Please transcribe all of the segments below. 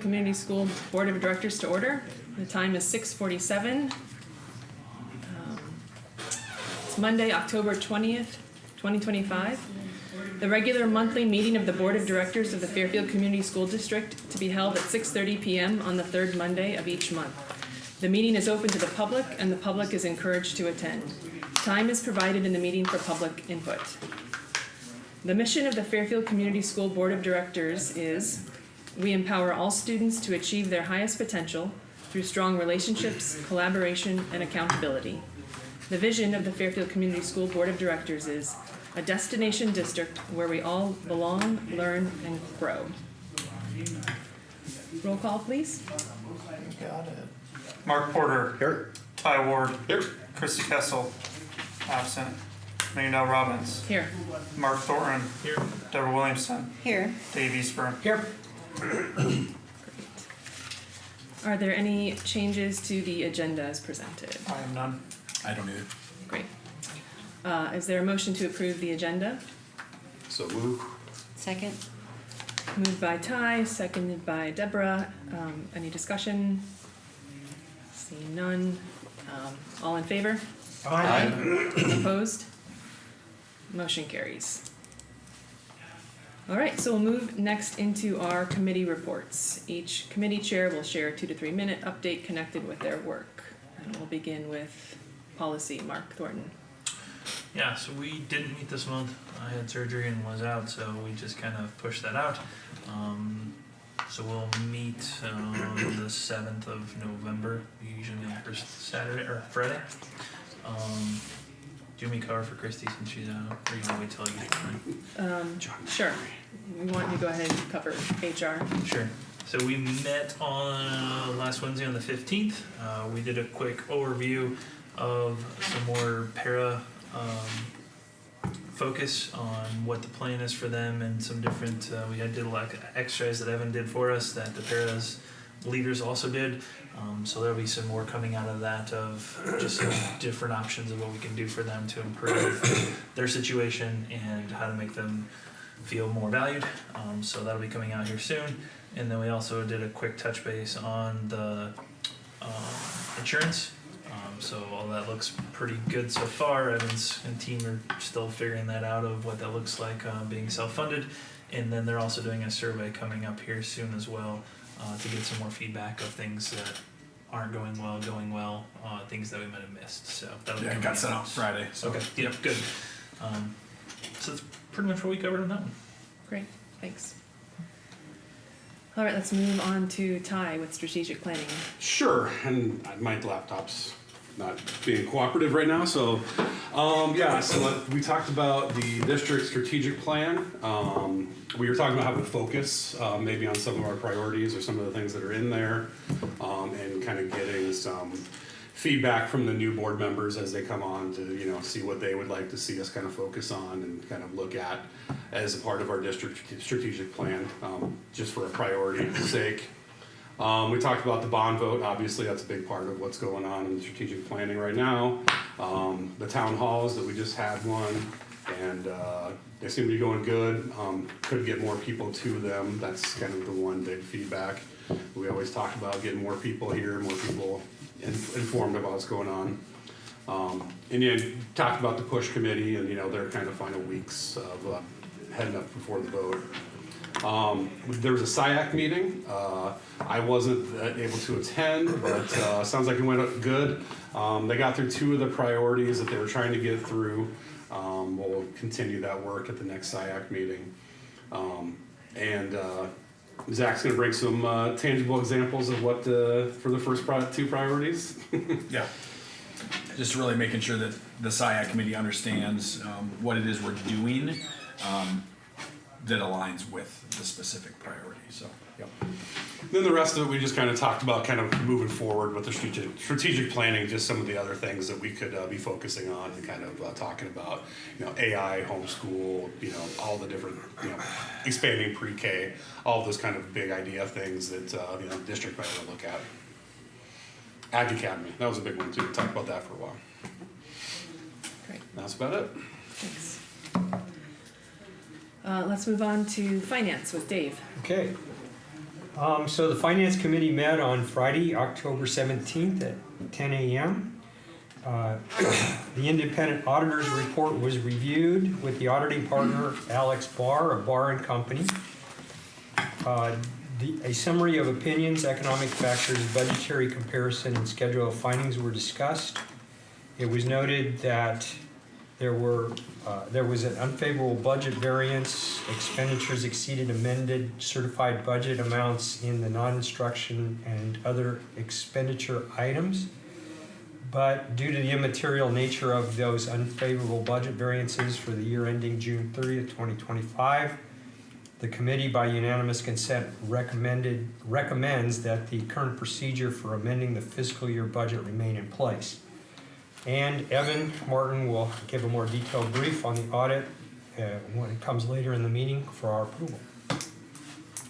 Community School Board of Directors to order. The time is 6:47. It's Monday, October 20th, 2025. The regular monthly meeting of the Board of Directors of the Fairfield Community School District to be held at 6:30 p.m. on the third Monday of each month. The meeting is open to the public and the public is encouraged to attend. Time is provided in the meeting for public input. The mission of the Fairfield Community School Board of Directors is: we empower all students to achieve their highest potential through strong relationships, collaboration, and accountability. The vision of the Fairfield Community School Board of Directors is a destination district where we all belong, learn, and grow. Roll call, please. Got it. Mark Porter. Here. Ty Ward. Here. Christy Kessel. Absent. Maynell Robbins. Here. Mark Thornton. Here. Deborah Williamson. Here. Dave Eastburn. Here. Are there any changes to the agenda as presented? I have none. I don't either. Great. Is there a motion to approve the agenda? So move. Second. Moved by Ty, seconded by Deborah. Any discussion? Seeing none. All in favor? Aye. Opposed? Motion carries. All right, so we'll move next into our committee reports. Each committee chair will share a 2 to 3 minute update connected with their work. And we'll begin with policy. Mark Thornton. Yeah, so we didn't meet this month. I had surgery and was out, so we just kind of pushed that out. So we'll meet on the 7th of November, usually on first Saturday or Friday. Do you want me to cover for Christy since she's out, or you want to wait till you get time? Sure. We want you to go ahead and cover HR. Sure. So we met on last Wednesday on the 15th. We did a quick overview of some more para focus on what the plan is for them and some different, we did a lot of exercise that Evan did for us that the paras leaders also did. So there'll be some more coming out of that of just some different options of what we can do for them to improve their situation and how to make them feel more valued. So that'll be coming out here soon. And then we also did a quick touch base on the insurance. So all that looks pretty good so far. Evans and team are still figuring that out of what that looks like being self-funded. And then they're also doing a survey coming up here soon as well to get some more feedback of things that aren't going well, things that we might have missed. So that'll be Yeah, it got sent out Friday. So. Okay, yep, good. So that's pretty much what we covered on that one. Great, thanks. All right, let's move on to Ty with strategic planning. Sure, and my laptop's not being cooperative right now, so we talked about the district strategic plan. We were talking about having a focus maybe on some of our priorities or some of the things that are in there, and kind of getting some feedback from the new board members as they come on to see what they would like to see us kind of focus on and kind of look at as a part of our district strategic plan, just for a priority sake. We talked about the bond vote. Obviously, that's a big part of what's going on in the strategic planning right now. The town halls that we just had one, and they seem to be going good. Could get more people to them. That's kind of the one big feedback. We always talk about getting more people here, more people informed about what's going on. And you talked about the push committee and their kind of final weeks of heading up before the vote. There was a SIAC meeting. I wasn't able to attend, but sounds like it went up good. They got through 2 of the priorities that they were trying to get through. We'll continue that work at the next SIAC meeting. Zach's going to bring some tangible examples of what for the first 2 priorities. Yeah. Just really making sure that the SIAC committee understands what it is we're doing that aligns with the specific priority. So, yep. Then the rest of it, we just kind of talked about kind of moving forward with the strategic planning, just some of the other things that we could be focusing on and kind of talking about, AI, homeschool, all the different, expanding pre-K, all those kind of big idea things that, the district might want to look at. Ag Academy, that was a big one too. We talked about that for a while. Great, That's about it. thanks. Let's move on to finance with Dave. Okay. So the Finance Committee met on Friday, October 17th at 10 a.m. The independent auditor's report was reviewed with the auditing partner, Alex Barr of Barr and Company. A summary of opinions, economic factors, budgetary comparison, and schedule of findings were discussed. It was noted that there was an unfavorable budget variance. Expenditures exceeded amended certified budget amounts in the non-instruction and other expenditure items. But due to the immaterial nature of those unfavorable budget variances for the year ending June 30th, 2025, the committee by unanimous consent recommends that the current procedure for amending the fiscal year budget remain in place. And Evan Martin will give a more detailed brief on the audit when it comes later in the meeting for our approval.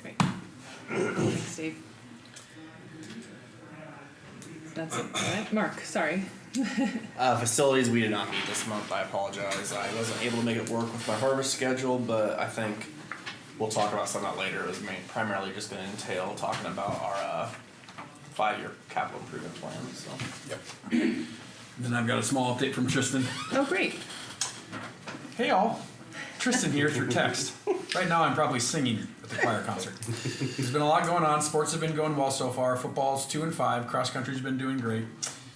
Great. Thanks, Dave. That's it, right? Mark, sorry. Facilities, we did not meet this month. I apologize. I wasn't able to make it work with my harvest schedule, but I think we'll talk about some of that later. It was primarily just going to entail talking about our 5-year capital improvement plan. So. Yep. Then I've got a small update from Tristan. Oh, great. Hey all, Tristan here through text. Right now I'm probably singing at the choir concert. There's been a lot going on. Sports have been going well so far. Football's 2-5. Cross country's been doing great.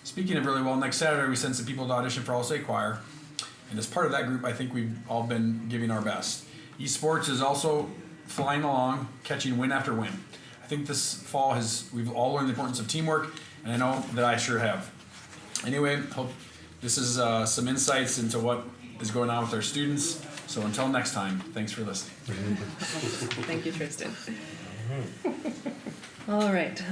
Speaking of really well, next Saturday we send some people to audition for All State Choir. And as part of that group, I think we've all been giving our best. Esports is also flying along, catching win after win. I think this fall we've all learned the importance of teamwork, and I know that I sure have. Anyway, hope this is some insights into what is going on with our students. So until next time, thanks for listening. Thank you, Tristan. All right.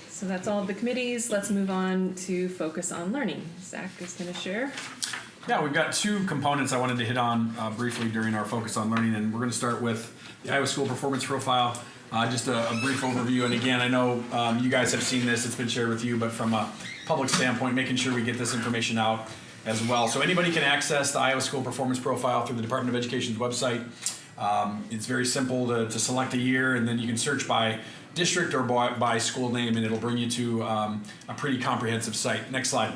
So that's all of the committees. Let's move on to focus on learning. Zach is going to share. Yeah, we've got 2 components I wanted to hit on briefly during our focus on learning, and we're going to start with the Iowa School Performance Profile. Just a brief overview, and again, I know you guys have seen this, it's been shared with you, but from a public standpoint, making sure we get this information out as well. So anybody can access the Iowa School Performance Profile through the Department of Education's website. It's very simple to select a year, and then you can search by district or by school name, and it'll bring you to a pretty comprehensive site. Next slide.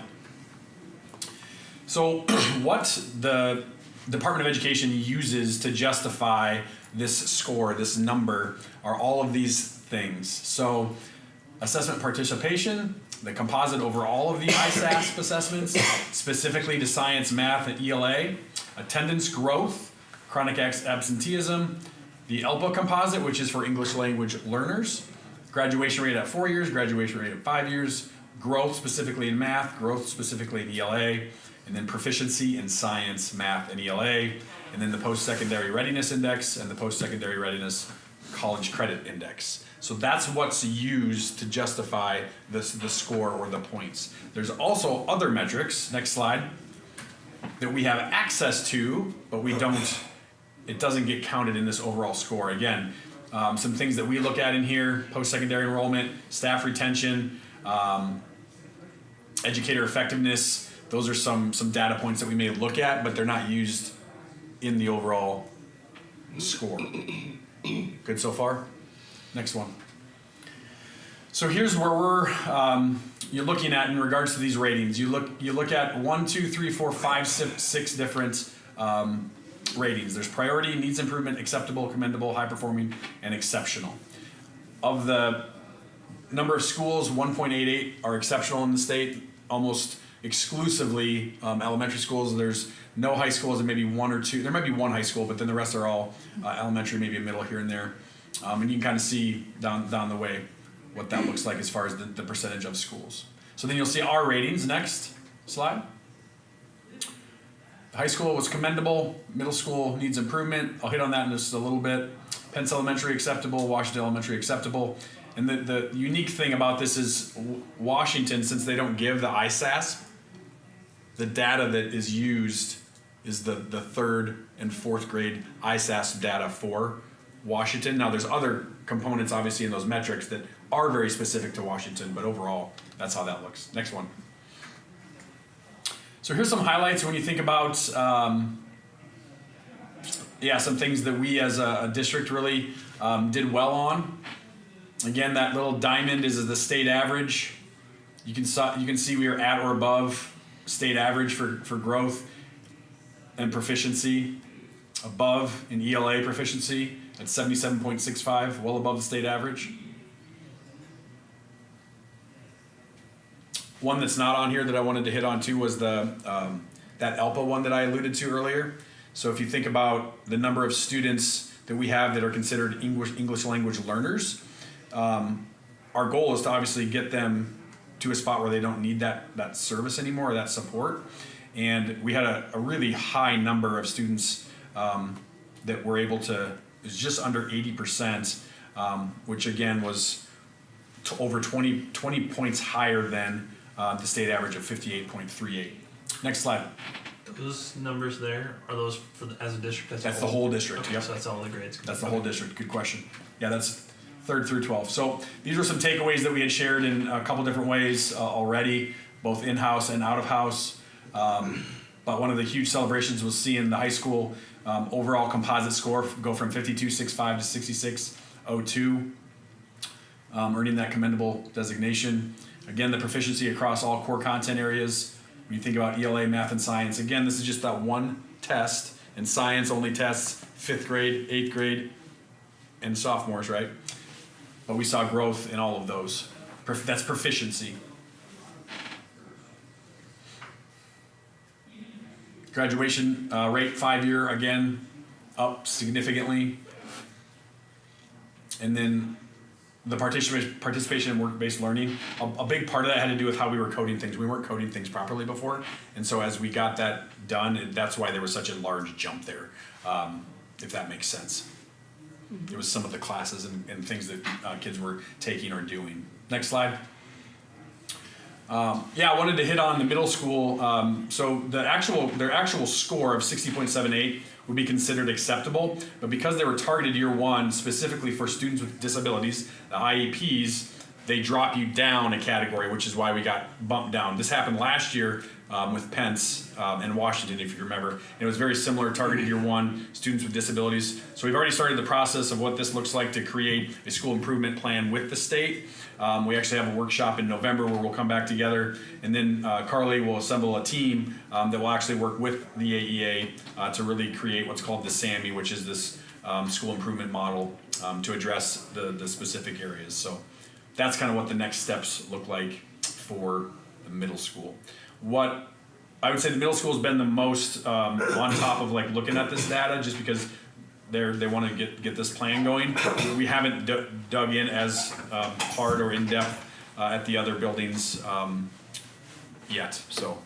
So what the Department of Education uses to justify this score, this number, are all of these things. So assessment participation, the composite over all of the ISASP assessments, specifically to science, math, and ELA, attendance growth, chronic absenteeism, the ELPA composite, which is for English language learners, graduation rate at 4 years, graduation rate at 5 years, growth specifically in math, growth specifically in ELA, and then proficiency in science, math, and ELA, and then the post-secondary readiness index and the post-secondary readiness college credit index. So that's what's used to justify the score or the points. There's also other metrics, next slide, that we have access to, but it doesn't get counted in this overall score. Again, some things that we look at in here: post-secondary enrollment, staff retention, educator effectiveness. Those are some data points that we may look at, but they're not used in the overall score. Good so far? Next one. So here's where you're looking at in regards to these ratings. You look at 1, 2, 3, 4, 5, 6 different ratings. There's priority, needs improvement, acceptable, commendable, high performing, and exceptional. Of the number of schools, 1.88 are exceptional in the state, almost exclusively elementary schools. There's no high schools, and maybe 1 or 2. There might be 1 high school, but then the rest are all elementary, maybe a middle here and there. And you can kind of see down the way what that looks like as far as the percentage of schools. So then you'll see our ratings. Next slide. High school was commendable. Middle school needs improvement. I'll hit on that in just a little bit. Pence Elementary acceptable. Washington Elementary acceptable. And the unique thing about this is Washington, since they don't give the ISASP, the data that is used is the 3rd and 4th grade ISASP data for Washington. Now there's other components obviously in those metrics that are very specific to Washington, but overall that's how that looks. Next one. So here's some highlights when you think about some things that we as a district really did well on. Again, that little diamond is the state average. You can see we are at or above state average for growth and proficiency, above in ELA proficiency at 77.65, well above the state average. One that's not on here that I wanted to hit on too was the that ELPA one that I alluded to earlier. So if you think about the number of students that we have that are considered English language learners, our goal is to obviously get them to a spot where they don't need that service anymore or that support. And we had a really high number of students that were able to, it was just under 80%, which again was over 20 points higher than the state average of 58.38. Next slide. Those numbers there, are those for as a district? That's the whole district, Okay, yep. so that's all the grades. That's the whole district. Good question. Yeah, that's 3rd through 12th. So these were some takeaways that we had shared in a couple different ways already, both in-house and out-of-house. But one of the huge celebrations was seeing the high school overall composite score go from 52.65 to 66.02, earning that commendable designation. Again, the proficiency across all core content areas. When you think about ELA, math, and science, again, this is just that one test, and science only tests 5th grade, 8th grade, and sophomores, right? But we saw growth in all of those. That's proficiency. Graduation rate 5-year, again, up significantly. And then the participation in work-based learning, a big part of that had to do with how we were coding things. We weren't coding things properly before. And so as we got that done, that's why there was such a large jump there, if that makes sense. It was some of the classes and things that kids were taking or doing. Next slide. Yeah, I wanted to hit on the middle school. So their actual score of 60.78 would be considered acceptable, but because they were targeted year one specifically for students with disabilities, the IEPs, they drop you down a category, which is why we got bumped down. This happened last year with Pence and Washington, if you remember. And it was very similar, targeted year one, students with disabilities. So we've already started the process of what this looks like to create a school improvement plan with the state. We actually have a workshop in November where we'll come back together, and then Carly will assemble a team that will actually work with the AEA to really create what's called the SAMI, which is this school improvement model to address the specific areas. So that's kind of what the next steps look like for the middle school. What I would say the middle school has been the most on top of like looking at this data, just because they want to get this plan going. We haven't dug in as hard or in depth at the other buildings yet. So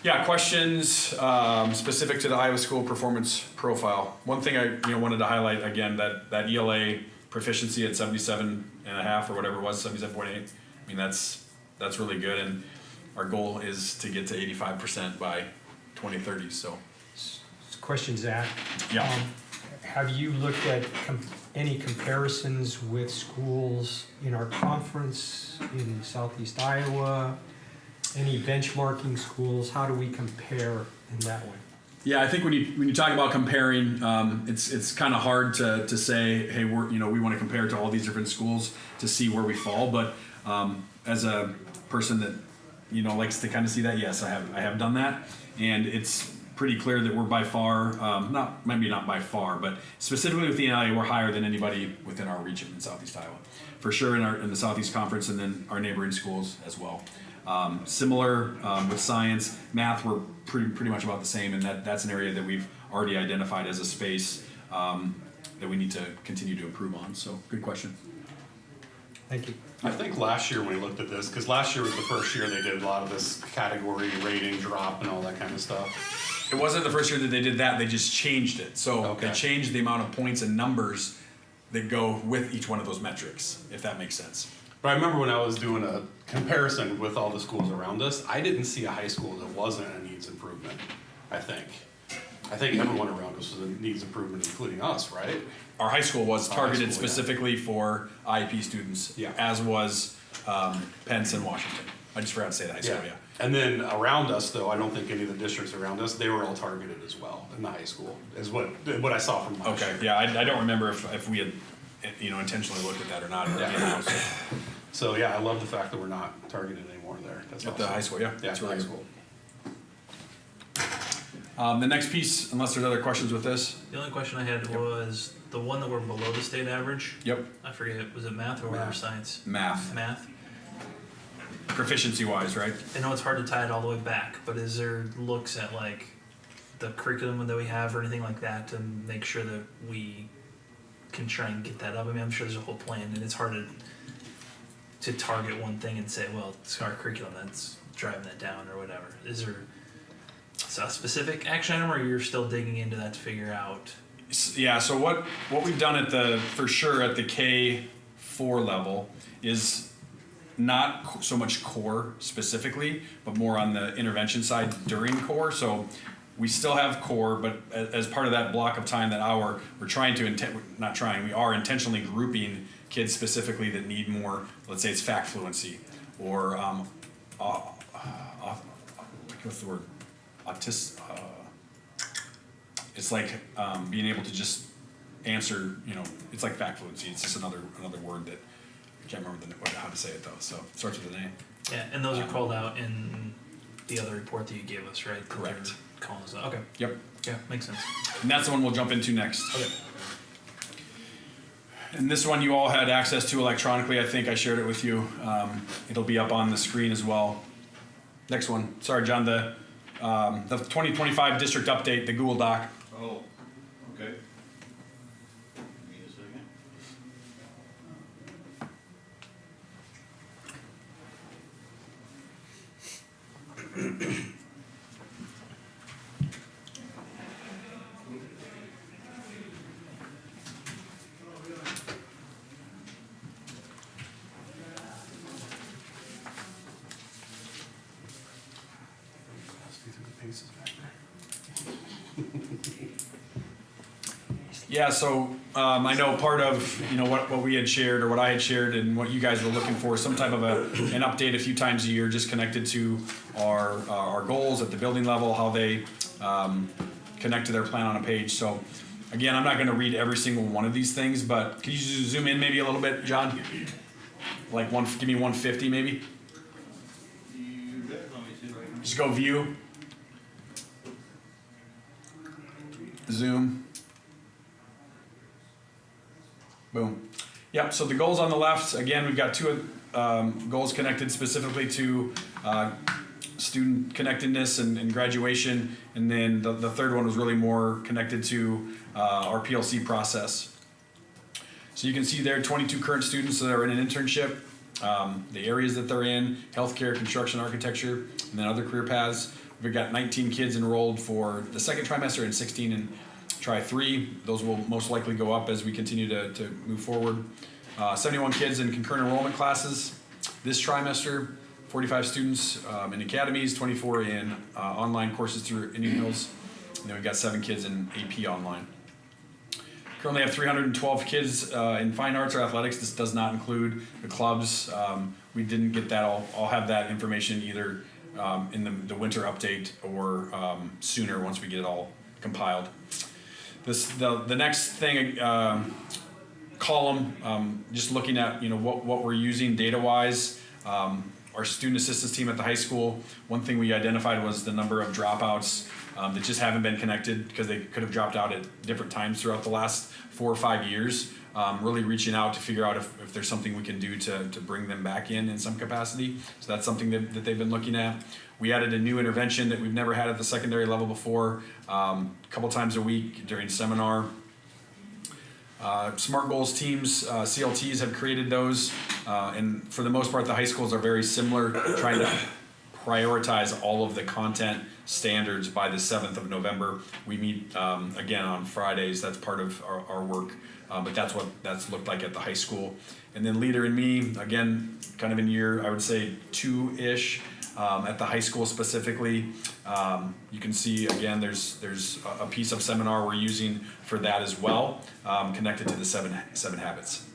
yeah, questions specific to the Iowa School Performance Profile. One thing I wanted to highlight again, that ELA proficiency at 77.5 or whatever it was, 77.8. I mean that's really good, and our goal is to get to 85% by 2030. So. Question, Zach. Yeah. Have you looked at any comparisons with schools in our conference in Southeast Iowa? Any benchmarking schools? How do we compare in that way? Yeah, I think when you talk about comparing, it's kind of hard to say, hey, we want to compare to all these different schools to see where we fall. But as a person that likes to kind of see that, yes, I have done that, and it's pretty clear that we're by far, maybe not by far, but specifically with the NIA, we're higher than anybody within our region in Southeast Iowa, for sure in the Southeast Conference, and then our neighboring schools as well. Similar with science, math, we're pretty much about the same, and that's an area that we've already identified as a space that we need to continue to improve on. So, good question. Thank you. I think last year when we looked at this, because last year was the first year they did a lot of this category rating drop and all that kind of stuff. It wasn't the first year that they did that, they just changed it. So Okay. They changed the amount of points and numbers that go with each one of those metrics, if that makes sense. But I remember when I was doing a comparison with all the schools around us, I didn't see a high school that wasn't a needs improvement, I think everyone around us was a needs improvement, including us, right? Our high school was Our high targeted school, yeah. specifically for IEP students, Yeah. as was Pence and Washington. I just forgot to say that high school, yeah. And then around us, though, I don't think any of the districts around us, they were all targeted as well in the high school, is what I saw from last Okay, year. yeah, I don't remember if we had intentionally looked at that or not. Yeah. So yeah, I love the fact that we're not targeted anymore there. That's At the awesome. high school, yeah. Yeah, It's high really school. The next piece, unless there's other questions with this. The only question I had was the one that we're below the state average. Yep. I forget, was it math or Math. science? Math, Math. proficiency wise, right? I know it's hard to tie it all the way back, but is there looks at like the curriculum that we have or anything like that to make sure that we can try and get that up? I mean, I'm sure there's a whole plan, and it's hard to target one thing and say, well, it's our curriculum that's driving that down or whatever. Is there a specific action item, or you're still digging into that to figure out? Yeah, so what we've done for sure at the K4 level is not so much core specifically, but more on the intervention side during core. So we still have core, but as part of that block of time, that hour, we are intentionally grouping kids specifically that need more, let's say it's fact fluency, or what's the word? It's like being able to just answer, it's like fact fluency. It's just another word that I can't remember how to say it though. So it starts with an A. Yeah, and those are called out in the other report that you gave us, right? That Correct. they're calling us out. Okay. Yep. Yeah, makes sense. And that's the one we'll jump into next. Okay. And this one you all had access to electronically. I think I shared it with you. It'll be up on the screen as well. Next one. Sorry, John. The 2025 district update, the Google Doc. Oh, okay. Give me a second. Yeah, so I know part of what we had shared or what I had shared and what you guys were looking for, some type of an update a few times a year, just connected to our goals at the building level, how they connect to their plan on a page. So again, I'm not going to read every single one of these things, but could you zoom in maybe a little bit, John? Like give me 150 maybe. You bet. Let me see if I can. Just go view, zoom. Boom. Yep, so the goals on the left, again, we've got two goals connected specifically to student connectedness and graduation. And then the third one was really more connected to our PLC process. So you can see there 22 current students that are in an internship, the areas that they're in, healthcare, construction, architecture, and then other career paths. We've got 19 kids enrolled for the second trimester and 16 in Try 3. Those will most likely go up as we continue to move forward. 71 kids in concurrent enrollment classes this trimester, 45 students in academies, 24 in online courses through Indian Hills, and then we've got 7 kids in AP online. Currently have 312 kids in fine arts or athletics. This does not include the clubs. We didn't get that. I'll have that information either in the winter update or sooner once we get it all compiled. The next thing column, just looking at what we're using data wise. Our student assistance team at the high school, one thing we identified was the number of dropouts that just haven't been connected because they could have dropped out at different times throughout the last 4 or 5 years. Really reaching out to figure out if there's something we can do to bring them back in some capacity. So that's something that they've been looking at. We added a new intervention that we've never had at the secondary level before, a couple times a week during seminar. SMART goals teams, CLTs have created those, and for the most part the high schools are very similar, trying to prioritize all of the content standards by the 7th of November. We meet again on Fridays. That's part of our work, but that's what that's looked like at the high school. And then Leader in Me, again, kind of in year, I would say 2-ish. At the high school specifically, you can see again there's a piece of seminar we're using for that as well, connected to the seven habits.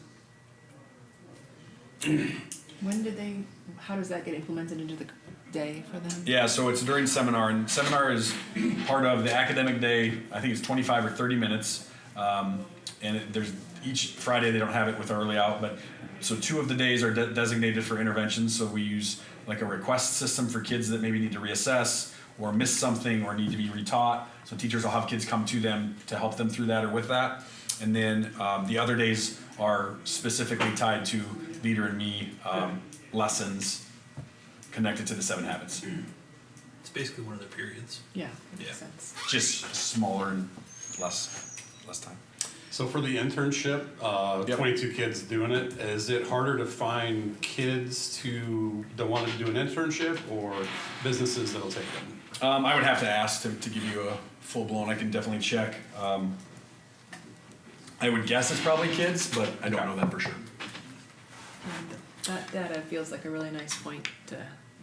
How does that get implemented into the day for them? Yeah, so it's during seminar, and seminar is part of the academic day. I think it's 25 or 30 minutes, and there's each Friday they don't have it with early out, but so 2 of the days are designated for interventions. So we use like a request system for kids that maybe need to reassess or miss something or need to be retaught. So teachers will have kids come to them to help them through that or with that. And then the other days are specifically tied to Leader and Me lessons connected to the 7 habits. It's basically one of their periods. Yeah, that makes Yeah. sense. Just smaller and less time. So for the internship, Yep. 22 kids doing it, is it harder to find kids that want to do an internship or businesses that'll take them? I would have to ask to give you a full blown. I can definitely check. I would guess it's probably kids, but I don't know that for sure. And that data feels like a really nice point to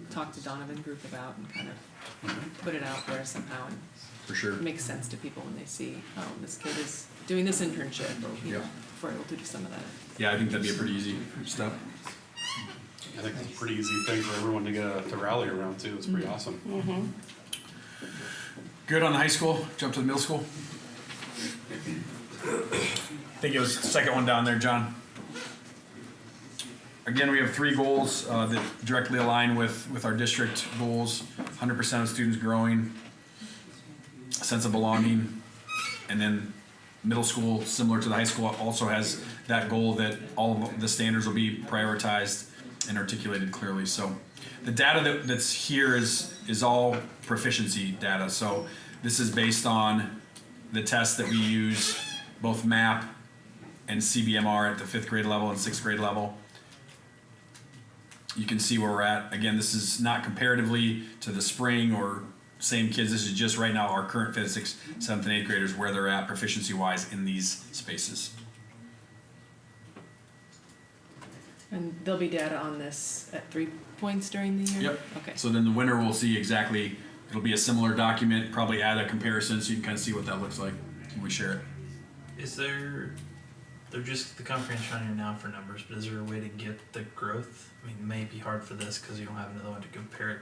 talk to Donovan Group about and kind of put it out there somehow, and For sure. it makes sense to people when they see, oh, this kid is doing this internship, or, you know, Yeah. if we're able to do some of that. Yeah, I think that'd be a pretty easy step. I think it's a pretty easy thing for everyone to rally around too. It's pretty awesome. Good on the high school. Jump to the middle school. I think it was the second one down there, John. Again, we have 3 goals that directly align with our district goals. 100% of students growing, a sense of belonging, and then middle school, similar to the high school, also has that goal that all of the standards will be prioritized and articulated clearly. So the data that's here is all proficiency data. So this is based on the tests that we use, both MAP and CBMR at the 5th grade level and 6th grade level. You can see where we're at. Again, this is not comparatively to the spring or same kids. This is just right now our current 5th, 6th, 7th, and 8th graders, where they're at proficiency-wise in these spaces. And there'll be data on this at 3 points during the year? Yep. Okay. So then the winter will see exactly, it'll be a similar document, probably add a comparison so you can kind of see what that looks like when we share it. Is there, they're just the comprehension now for numbers, but is there a way to get the growth? I mean, it may be hard for this because you don't have another one to compare it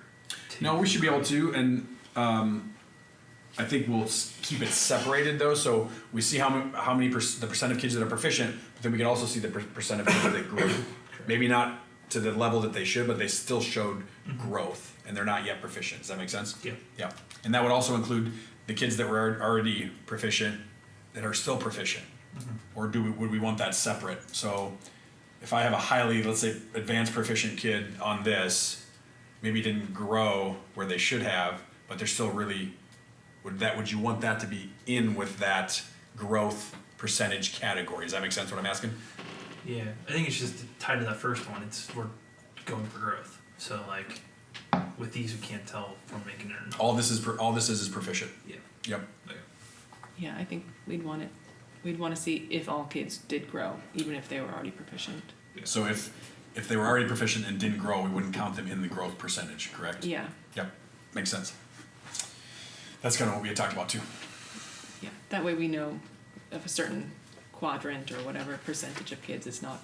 to. No, we should be able to, and I think we'll keep it separated though, so we see how many the percent of kids that are proficient, but then we can also see the percent of kids that grew. Maybe not to the level that they should, but they still showed growth, and they're not yet proficient. Does that make sense? Yeah. Yeah, and that would also include the kids that were already proficient that are still proficient, or would we want that separate? So if I have a highly, let's say, advanced proficient kid on this, maybe didn't grow where they should have, but they're still really, would you want that to be in with that growth percentage category? Does that make sense what I'm asking? Yeah, I think it's just tied to that first one. We're going for growth. So like, with these, we can't tell if we're making it or not. All this is proficient. Yeah. Yep. Yeah, I think we'd want to see if all kids did grow, even if they were already proficient. So if they were already proficient and didn't grow, we wouldn't count them in the growth percentage, correct? Yeah, Yep, makes sense. That's kind of what we had talked about too. yeah. That way we know if a certain quadrant or whatever percentage of kids is not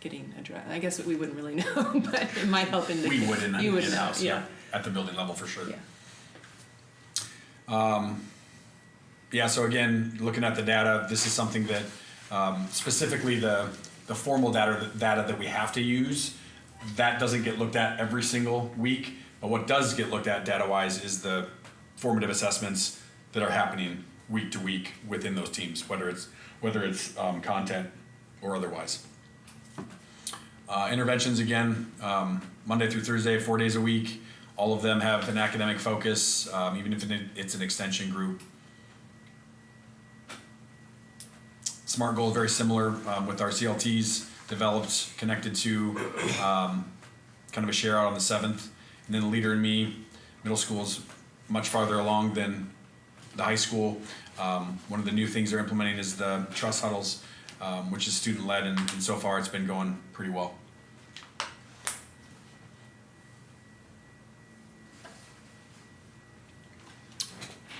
getting addressed. I guess we wouldn't really know, but it might help in the. We would in You would know, in-house, yeah. at the building level for sure. Yeah. Yeah, so again, looking at the data, this is something that specifically the formal data that we have to use, that doesn't get looked at every single week, but what does get looked at data-wise is the formative assessments that are happening week to week within those teams, whether it's content or otherwise. Interventions, again, Monday through Thursday, 4 days a week. All of them have an academic focus, even if it's an extension group. SMART goal is very similar with our CLTs developed, connected to kind of a share out on the 7th. And then Leader and Me, middle school is much farther along than the high school. One of the new things they're implementing is the trust huddles, which is student-led, and so far it's been going pretty well.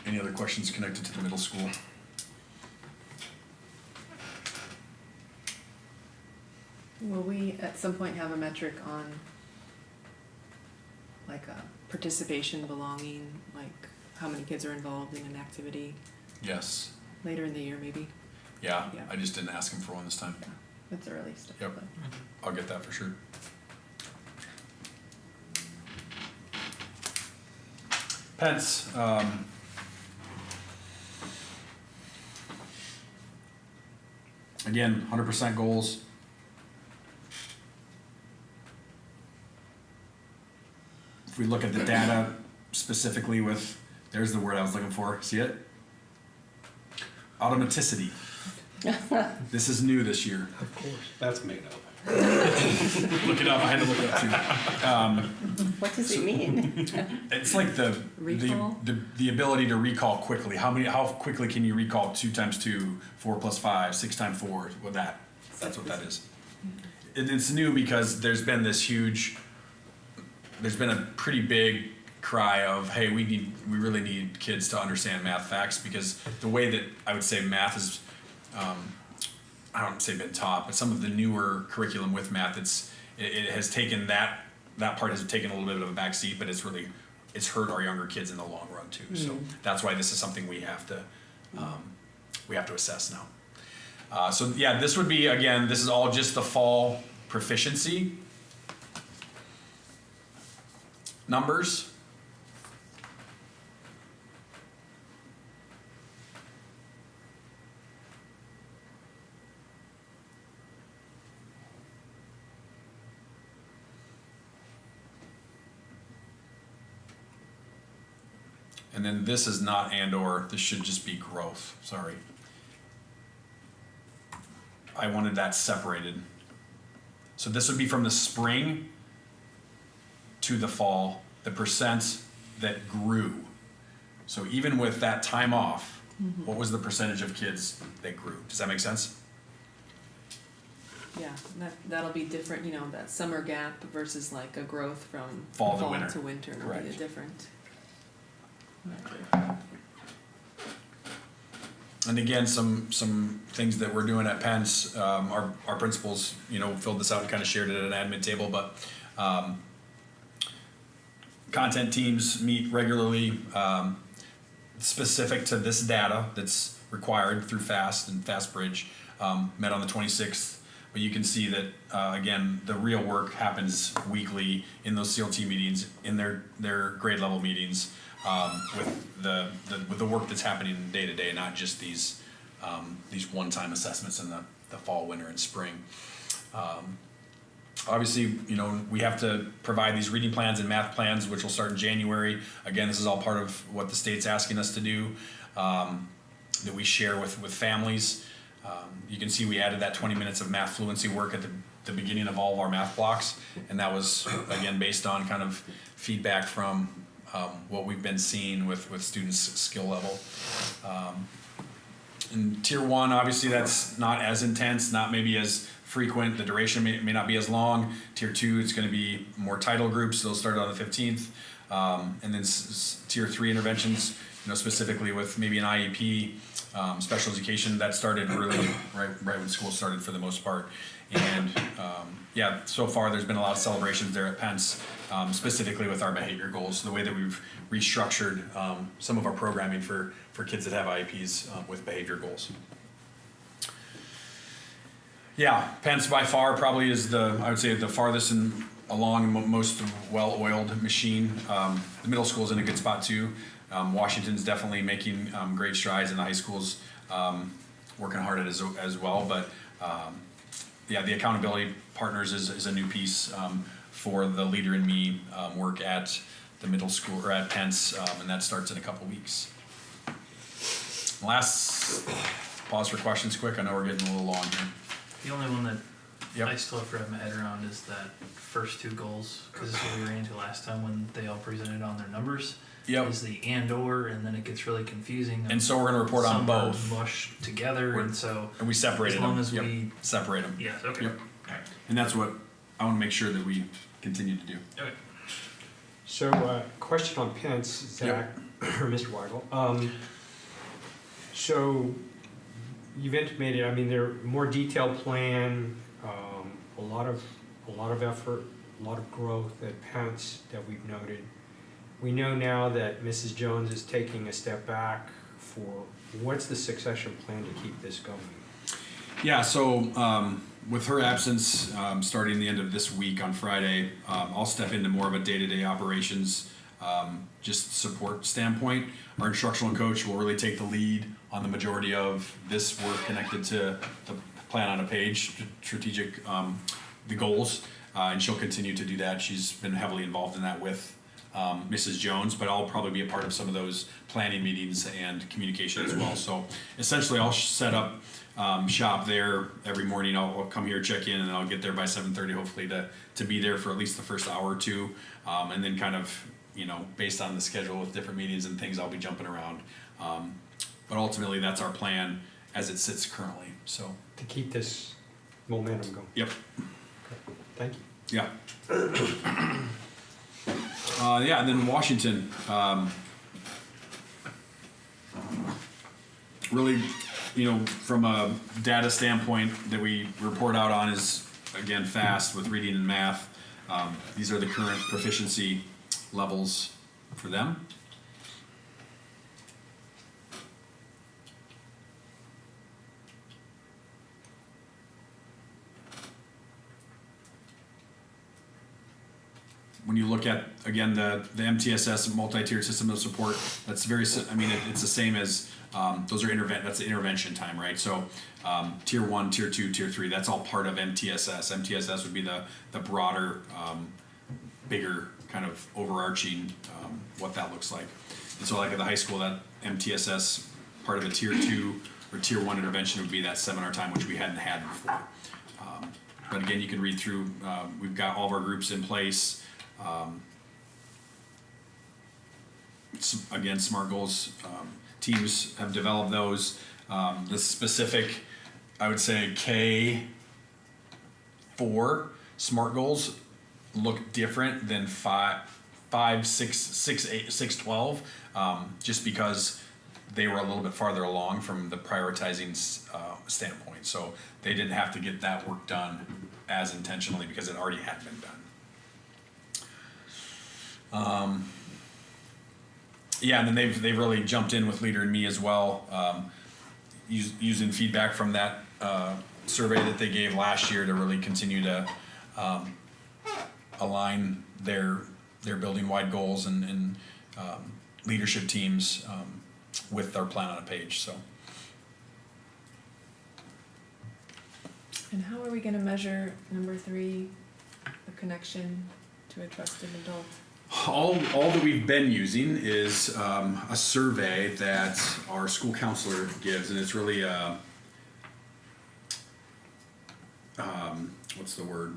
Any other questions connected to the middle school? Will we at some point have a metric on like participation, belonging, like how many kids are involved in an activity Yes. later in the year maybe? Yeah, Yeah. I just didn't ask him for one this time. It's early stuff. Yep. but- I'll get that for sure. Pence, again, 100% goals. If we look at the data specifically with, there's the word I was looking for, see it? Automaticity. This is new this year. Of course. That's made up. Look it up, I had to look it up too. What does it mean? It's like the Recall? the ability to recall quickly. How quickly can you recall 2 times 2, 4 plus 5, 6 times 4? With that, that's what that is. It's new because there's been a pretty big cry of, hey, we really need kids to understand math facts, because the way that I would say math is, I don't say been taught, but some of the newer curriculum with math, it has taken that part has taken a little bit of a back seat, but it's hurt our younger kids in the long run too. So that's why this is something we have to assess now. So yeah, this would be, again, this is all just the fall proficiency numbers. And then this is not and/or, this should just be growth, sorry. I wanted that separated. So this would be from the spring to the fall, the percent that grew. So even with that time off, what was the percentage of kids that grew? Does that make sense? Yeah, that'll be different, you know, that summer gap versus like a growth from Fall to winter. will be Correct. a different. And again, some things that we're doing at Pence, our principals, filled this out and kind of shared it at an admin table, but content teams meet regularly, specific to this data that's required through FAST and FastBridge, met on the 26th. But you can see that, again, the real work happens weekly in those CLT meetings, in their grade level meetings, with the work that's happening day to day, not just these one-time assessments in the fall, winter, and spring. Obviously, we have to provide these reading plans and math plans, which will start in January. Again, this is all part of what the state's asking us to do, that we share with families. You can see we added that 20 minutes of math fluency work at the beginning of all of our math blocks, and that was, again, based on kind of feedback from what we've been seeing with students' skill level. In Tier 1, obviously that's not as intense, not maybe as frequent, the duration may not be as long. Tier 2, it's going to be more title groups, they'll start on the 15th. And then Tier 3 interventions, specifically with maybe an IEP, special education, that started really right when school started for the most part. And so far there's been a lot of celebrations there at Pence, specifically with our behavior goals, the way that we've restructured some of our programming for kids that have IEPs with behavior goals. Yeah, Pence by far probably is I would say the farthest along, most well-oiled machine. The middle school's in a good spot too. Washington's definitely making great strides, in the high schools working hard at it as well. But the accountability partners is a new piece for the Leader in Me work at the middle school, or at Pence, and that starts in a couple weeks. Last, pause for questions quick. I know we're getting a little long here. The only one that Yep. I still have to wrap my head around is that first two goals, because this is what we ran into last time when they all presented on their numbers. Yep. Is the and/or, and then it gets really confusing. And so we're going to report on Some are both, mushed together, and so and we separated as long them. as Yep. we, Separate them. yeah, okay. Yep. And that's what I want to make sure that we continue to do. Okay. So, question on Pence, Zach, or Mr. Weigel. So, you've intimated, there more detailed plan, a lot of effort, a lot of growth at Pence that we've noted. We know now that Mrs. Jones is taking a step back for, what's the succession plan to keep this going? Yeah, so with her absence, starting the end of this week on Friday, I'll step into more of a day-to-day operations, just support standpoint. Our instructional coach will really take the lead on the majority of this work connected to the plan on a page, strategic, the goals, and she'll continue to do that. She's been heavily involved in that with Mrs. Jones, but I'll probably be a part of some of those planning meetings and communication as well. So essentially, I'll set up shop there every morning. I'll come here, check in, and I'll get there by 7:30, hopefully to be there for at least the first hour or two, and then kind of, you know, based on the schedule with different meetings and things, I'll be jumping around. But ultimately, that's our plan as it sits currently. So To keep this momentum going. yep, Okay. Thank you. yeah. Yeah, and then Washington, really, you know, from a data standpoint that we report out on is, again, fast with reading and math. These are the current proficiency levels for them. When you look at, again, the MTSS multi-tiered system of support, that's very, I mean, it's the same as, those are that's the intervention time, right? So, tier 1, tier 2, tier 3, that's all part of MTSS. MTSS would be the broader, bigger kind of overarching, what that looks like. And so like at the high school, that MTSS part of the tier 2 or tier 1 intervention would be that seminar time, which we hadn't had before. But again, you can read through, we've got all of our groups in place. Again, SMART goals, teams have developed those. The specific, I would say K4 SMART goals look different than 5, 6, 8, 6, 12, just because they were a little bit farther along from the prioritizing standpoint. So they didn't have to get that work done as intentionally because it already had been done. Yeah, and then they've really jumped in with Leader and me as well, using feedback from that survey that they gave last year to really continue to align their building-wide goals and leadership teams with our plan on a page. So. And how are we going to measure number 3, the connection to a trusted adult? All that we've been using is a survey that our school counselor gives, and it's really what's the word?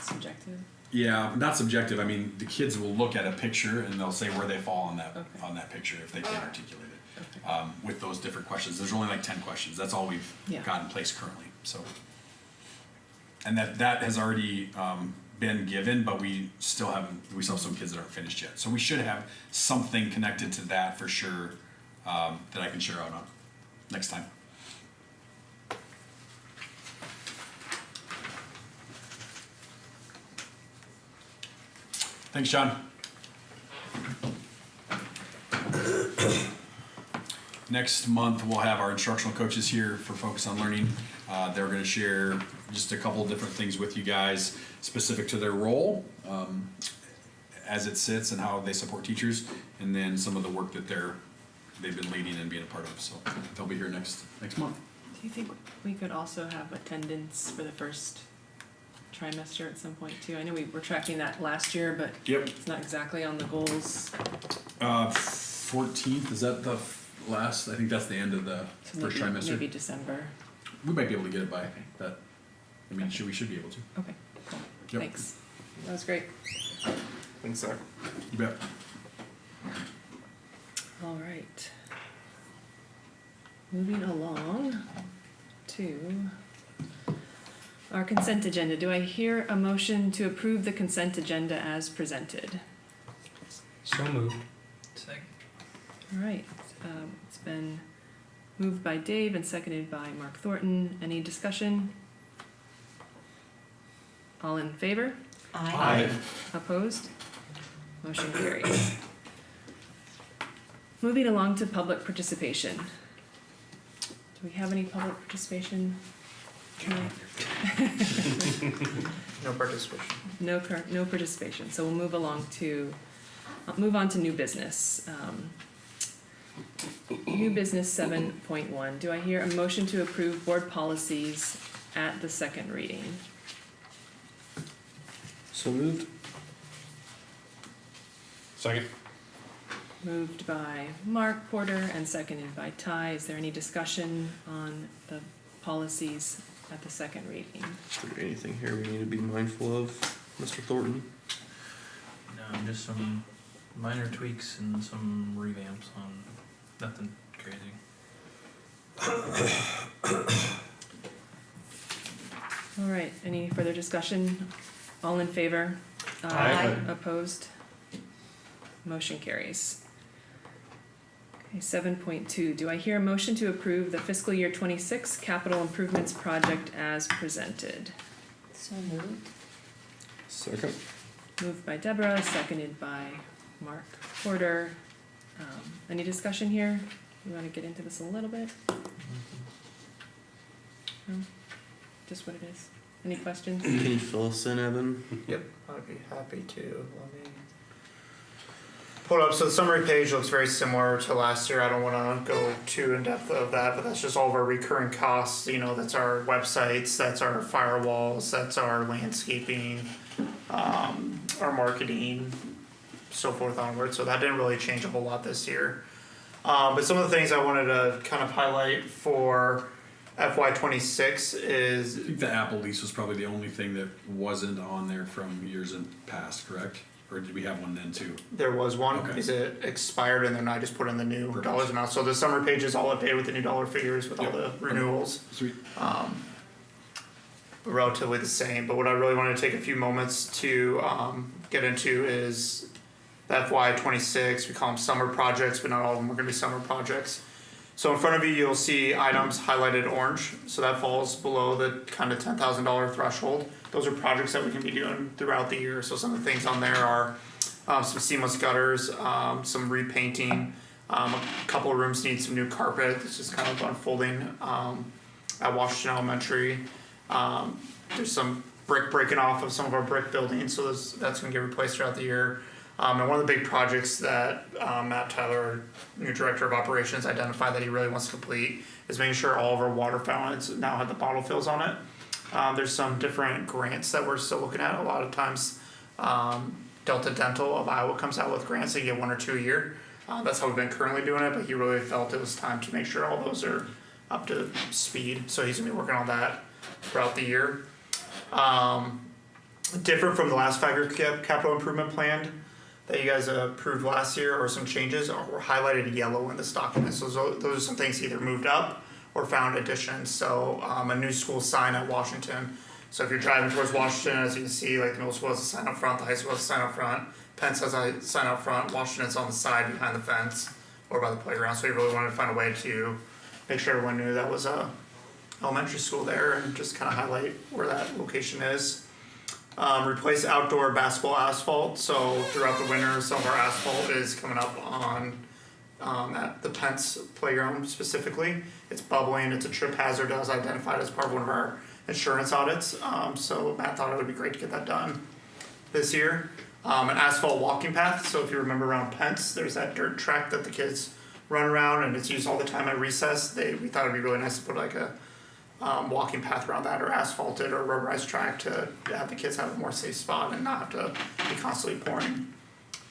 Subjective. Yeah, not subjective. I mean, the kids will look at a picture and they'll say where they fall on that Okay. on that picture if they can articulate it. Okay. With those different questions, there's only like 10 questions. That's all we've Yeah. got in place currently. So, and that has already been given, but we still have some kids that aren't finished yet. So we should have something connected to that for sure that I can share out on next time. Thanks, John. Next month, we'll have our instructional coaches here for Focus on Learning. They're going to share just a couple of different things with you guys specific to their role as it sits and how they support teachers, and then some of the work that they've been leading and being a part of. So they'll be here next month. Do you think we could also have attendance for the first trimester at some point too? I know we were tracking that last year, but Yep. it's not exactly on the goals. 14th, is that the last? I think that's the end of the So first maybe, trimester. maybe December. We might be able to get it by that. I mean, we should be able to. Okay, cool. Yep. Thanks. That was great. Thanks, sir. You bet. All right. Moving along to our consent agenda. Do I hear a motion to approve the consent agenda as presented? So moved. Second. All right. It's been moved by Dave and seconded by Mark Thornton. Any discussion? All in favor? Aye. Opposed? Motion carries. Moving along to public participation. Do we have any public participation tonight? No participation. No participation, so we'll move on to new business. New business 7.1. Do I hear a motion to approve board policies at the second reading? So moved. Second. Moved by Mark Porter and seconded by Ty. Is there any discussion on the policies at the second reading? Is there anything here we need to be mindful of, Mr. Thornton? No, just some minor tweaks and some revamps on nothing crazy. All right, any further discussion? All in favor? Aye. Opposed? Motion carries. Okay, 7.2, do I hear a motion to approve the fiscal year 26 capital improvements project as presented? So moved. Second. Moved by Deborah, seconded by Mark Porter. Any discussion here? You want to get into this a little bit? No? Just what it is. Any questions? Can you fill us in, Evan? Yep, I'd be happy to. Let me pull it up. So the summary page looks very similar to last year. I don't want to go too in depth of that, but that's just all of our recurring costs. You know, that's our websites, that's our firewalls, that's our landscaping, our marketing, so forth onward. So that didn't really change a whole lot this year. But some of the things I wanted to kind of highlight for FY26 is I think the Apple lease was probably the only thing that wasn't on there from years in past, correct? Or did we have one then too? there was one Okay. because it expired and then I just put in the new Perfect. dollars amount. So the summer page is all updated with the new dollar figures with all the renewals. Sweet. Relatively the same. But what I really want to take a few moments to get into is the FY26. We call them summer projects, but not all of them are going to be summer projects. So in front of you, you'll see items highlighted orange. So that falls below the kind of $10,000 threshold. Those are projects that we can be doing throughout the year. So some of the things on there are some seamless gutters, some repainting. A couple of rooms need some new carpet. It's just kind of unfolding at Washington Elementary. There's some brick breaking off of some of our brick buildings, so that's going to get replaced throughout the year. And one of the big projects that Matt Tyler, our new director of operations, identified that he really wants to complete is making sure all of our water fountains now have the bottle fills on it. There's some different grants that we're still looking at. A lot of times, Delta Dental of Iowa comes out with grants. They get 1 or 2 a year. That's how we've been currently doing it, but he really felt it was time to make sure all those are up to speed. So he's gonna be working on that throughout the year. Different from the last 5-year capital improvement plan that you guys approved last year, or some changes were highlighted yellow in this document. So those are some things either moved up or found additions. So a new school sign at Washington. So if you're driving towards Washington, as you can see, like the middle school has a sign up front, the high school has a sign up front, Pence has a sign up front, Washington's on the side behind the fence or by the playground. So we really wanted to find a way to make sure everyone knew that was a elementary school there and just kind of highlight where that location is. Replace outdoor basketball asphalt. So throughout the winter, some of our asphalt is coming up on at the Pence playground specifically. It's bubbling. It's a trip hazard that was identified as part of one of our insurance audits. So Matt thought it would be great to get that done this year. An asphalt walking path. So if you remember around Pence, there's that dirt track that the kids run around, and it's used all the time at recess. We thought it'd be really nice to put like a walking path around that, or asphalted or rubberized track to have the kids have a more safe spot and not have to be constantly pouring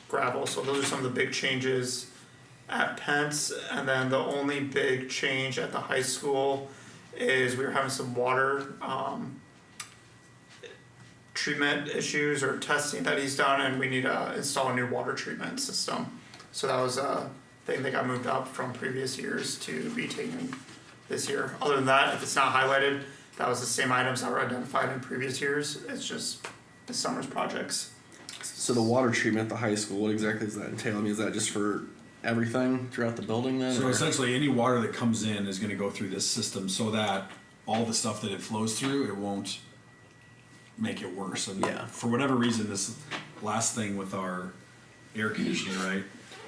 gravel. So those are some of the big changes at Pence. And then the only big change at the high school is we were having some water treatment issues or testing that he's done, and we need to install a new water treatment system. So that was a thing that got moved up from previous years to be taken this year. Other than that, if it's not highlighted, that was the same items that were identified in previous years. It's just this summer's projects. So the water treatment at the high school, what exactly does that entail? I mean, is that just for everything throughout the building then? So or- essentially, any water that comes in is going to go through this system so that all the stuff that it flows through, it won't make it worse. And Yeah. for whatever reason, this last thing with our air conditioning, right?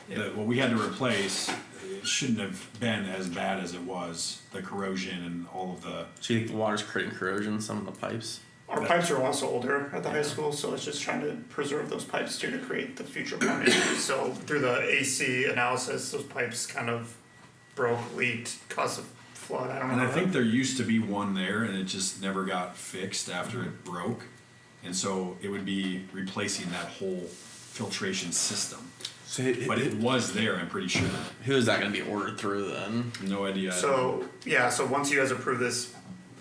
what we had to replace, it shouldn't have been as bad as it was, the corrosion and all of the, Do you think the water's creating corrosion in some of the pipes? Our pipes are also older at the high school, so it's just trying to preserve those pipes too to create the future plumbing. So through the AC analysis, those pipes kind of broke, leaked, caused a flood. I don't know. and I how think there used to be one there and it just never got fixed after Mm-hmm. it broke. And so it would be replacing that whole filtration system. So But it was there, I'm pretty sure. who is that going to be ordered through then? No idea. So, yeah, so once you guys approve this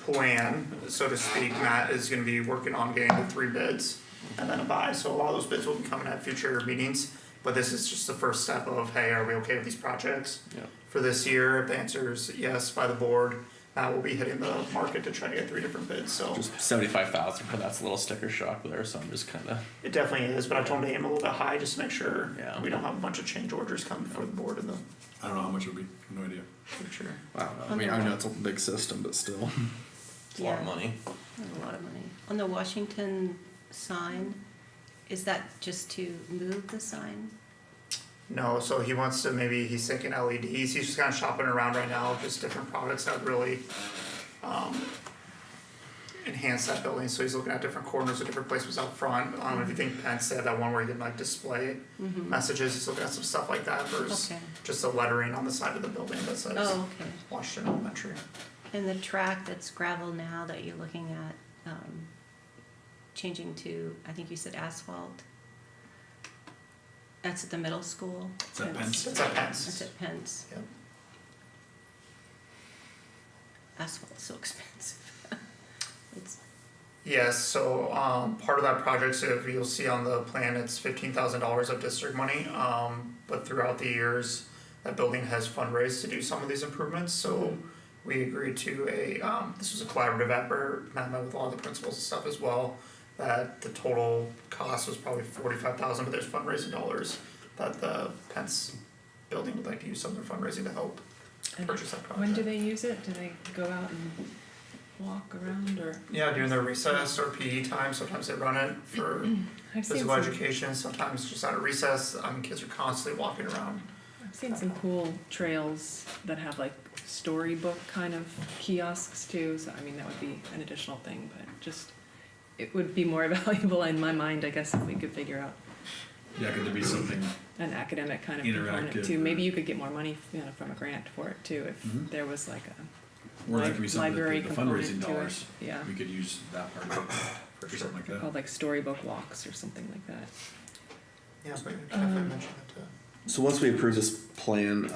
plan, so to speak, Matt is gonna be working on getting the 3 bids and then a buy, so a lot of those bids will be coming at future meetings. But this is just the first step of, hey, are we okay with these projects? Yeah. For this year, if the answer is yes by the board, Matt will be hitting the market to try to get 3 different bids, so. Just 75,000, but that's a little sticker shock there. So I'm just kind of It definitely is, but I told him to aim a little bit high just to make sure Yeah. we don't have a bunch of change orders coming before the board in the I don't know how much it would be, no idea. future. I don't know. I mean, I know it's a big system, but still, it's a lot of Yeah. money. That's a lot of money. On the Washington sign, is that just to move the sign? No, so he wants to, maybe he's thinking LEDs, he's just kind of shopping around right now, just different products that would really, enhance that building, so he's looking at different corners of different places out front, if you think Pence, they have that one where you can like display messages, he's looking at some stuff like that versus Okay. just the lettering on the side of the building that says Oh, okay. Washington Elementary. And the track that's gravel now that you're looking at, changing to, I think you said asphalt? That's at the middle school? Is that Pence? It's at That's Pence. at Pence. Yep. Asphalt's so expensive. It's, Yes, so part of that project, so if you'll see on the plan, it's $15,000 of district money. But throughout the years, that building has fundraised to do some of these improvements, so we agreed to this was a collaborative effort, Matt met with a lot of the principals and stuff as well. That the total cost was probably $45,000, but there's fundraising dollars that the Pence building would like to use some of their fundraising to help And purchase that project. when do they use it? Do they go out and walk around or? Yeah, during their recess or PE time, sometimes they run it for I've seen physical some, education, sometimes just out of recess, kids are constantly walking around. I've seen some cool trails that have like storybook kind of kiosks too, so I mean, that would be an additional thing, but just, it would be more valuable in my mind, I guess, if we could figure out Yeah, could there be something, an academic kind of component Interactive too. or- Maybe you could get more money, from a grant for it too, if Mhm. there was like a or that could be some of library the component fundraising to it. dollars. Yeah, We could use that part of it for something like that. called like storybook walks or something like that. Yeah, but you definitely mention it too. So once we approve this plan,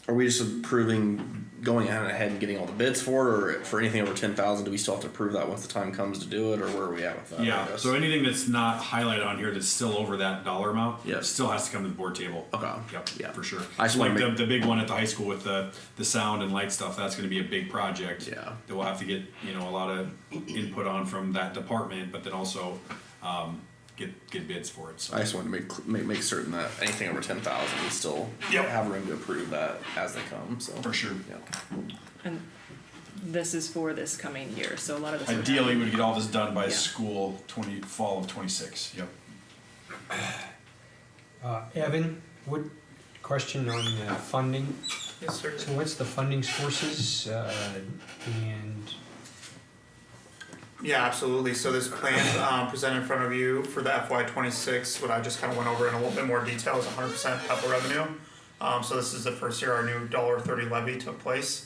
are we just approving going ahead and getting all the bids for it, or for anything over 10,000? Do we still have to approve that once the time comes to do it, or where are we at with that? I Yeah, guess? so anything that's not highlighted on here that's still over that dollar amount, Yep. still has to come to the board table. Okay. Yep, Yeah. for sure. I just Like wanna the big one at the high school with the sound and light stuff, that's gonna be a big project. Yeah. That we'll have to get, a lot of input on from that department, but then also, get bids for it, so. I just wanted to make certain that anything over 10,000, we still Yep. have room to approve that as they come. So For sure. Yeah. And this is for this coming year, so a lot of this. would Ideally, happen- we'd get all this done by Yeah. school fall of 26, yep. Evan, what, question on funding? Yes, sir. So what's the funding sources, and Yeah, absolutely, so this plan, presented in front of you for the FY 26, what I just kinda went over in a little bit more detail, is 100% PEPAL revenue. So this is the first year our new $1.30 levy took place.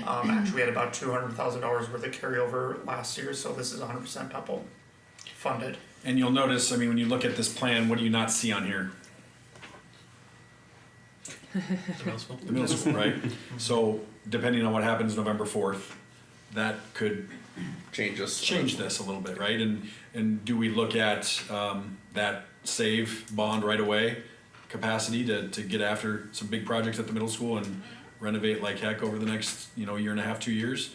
Actually, we had about $200,000 worth of carryover last year, so this is 100% PEPAL funded. And you'll notice, when you look at this plan, what do you not see on here? The middle school, right? So depending on what happens November 4th, that could change us. change this a little bit, right? And do we look at that save bond right away capacity to get after some big projects at the middle school and renovate like heck over the next, year and a half, 2 years?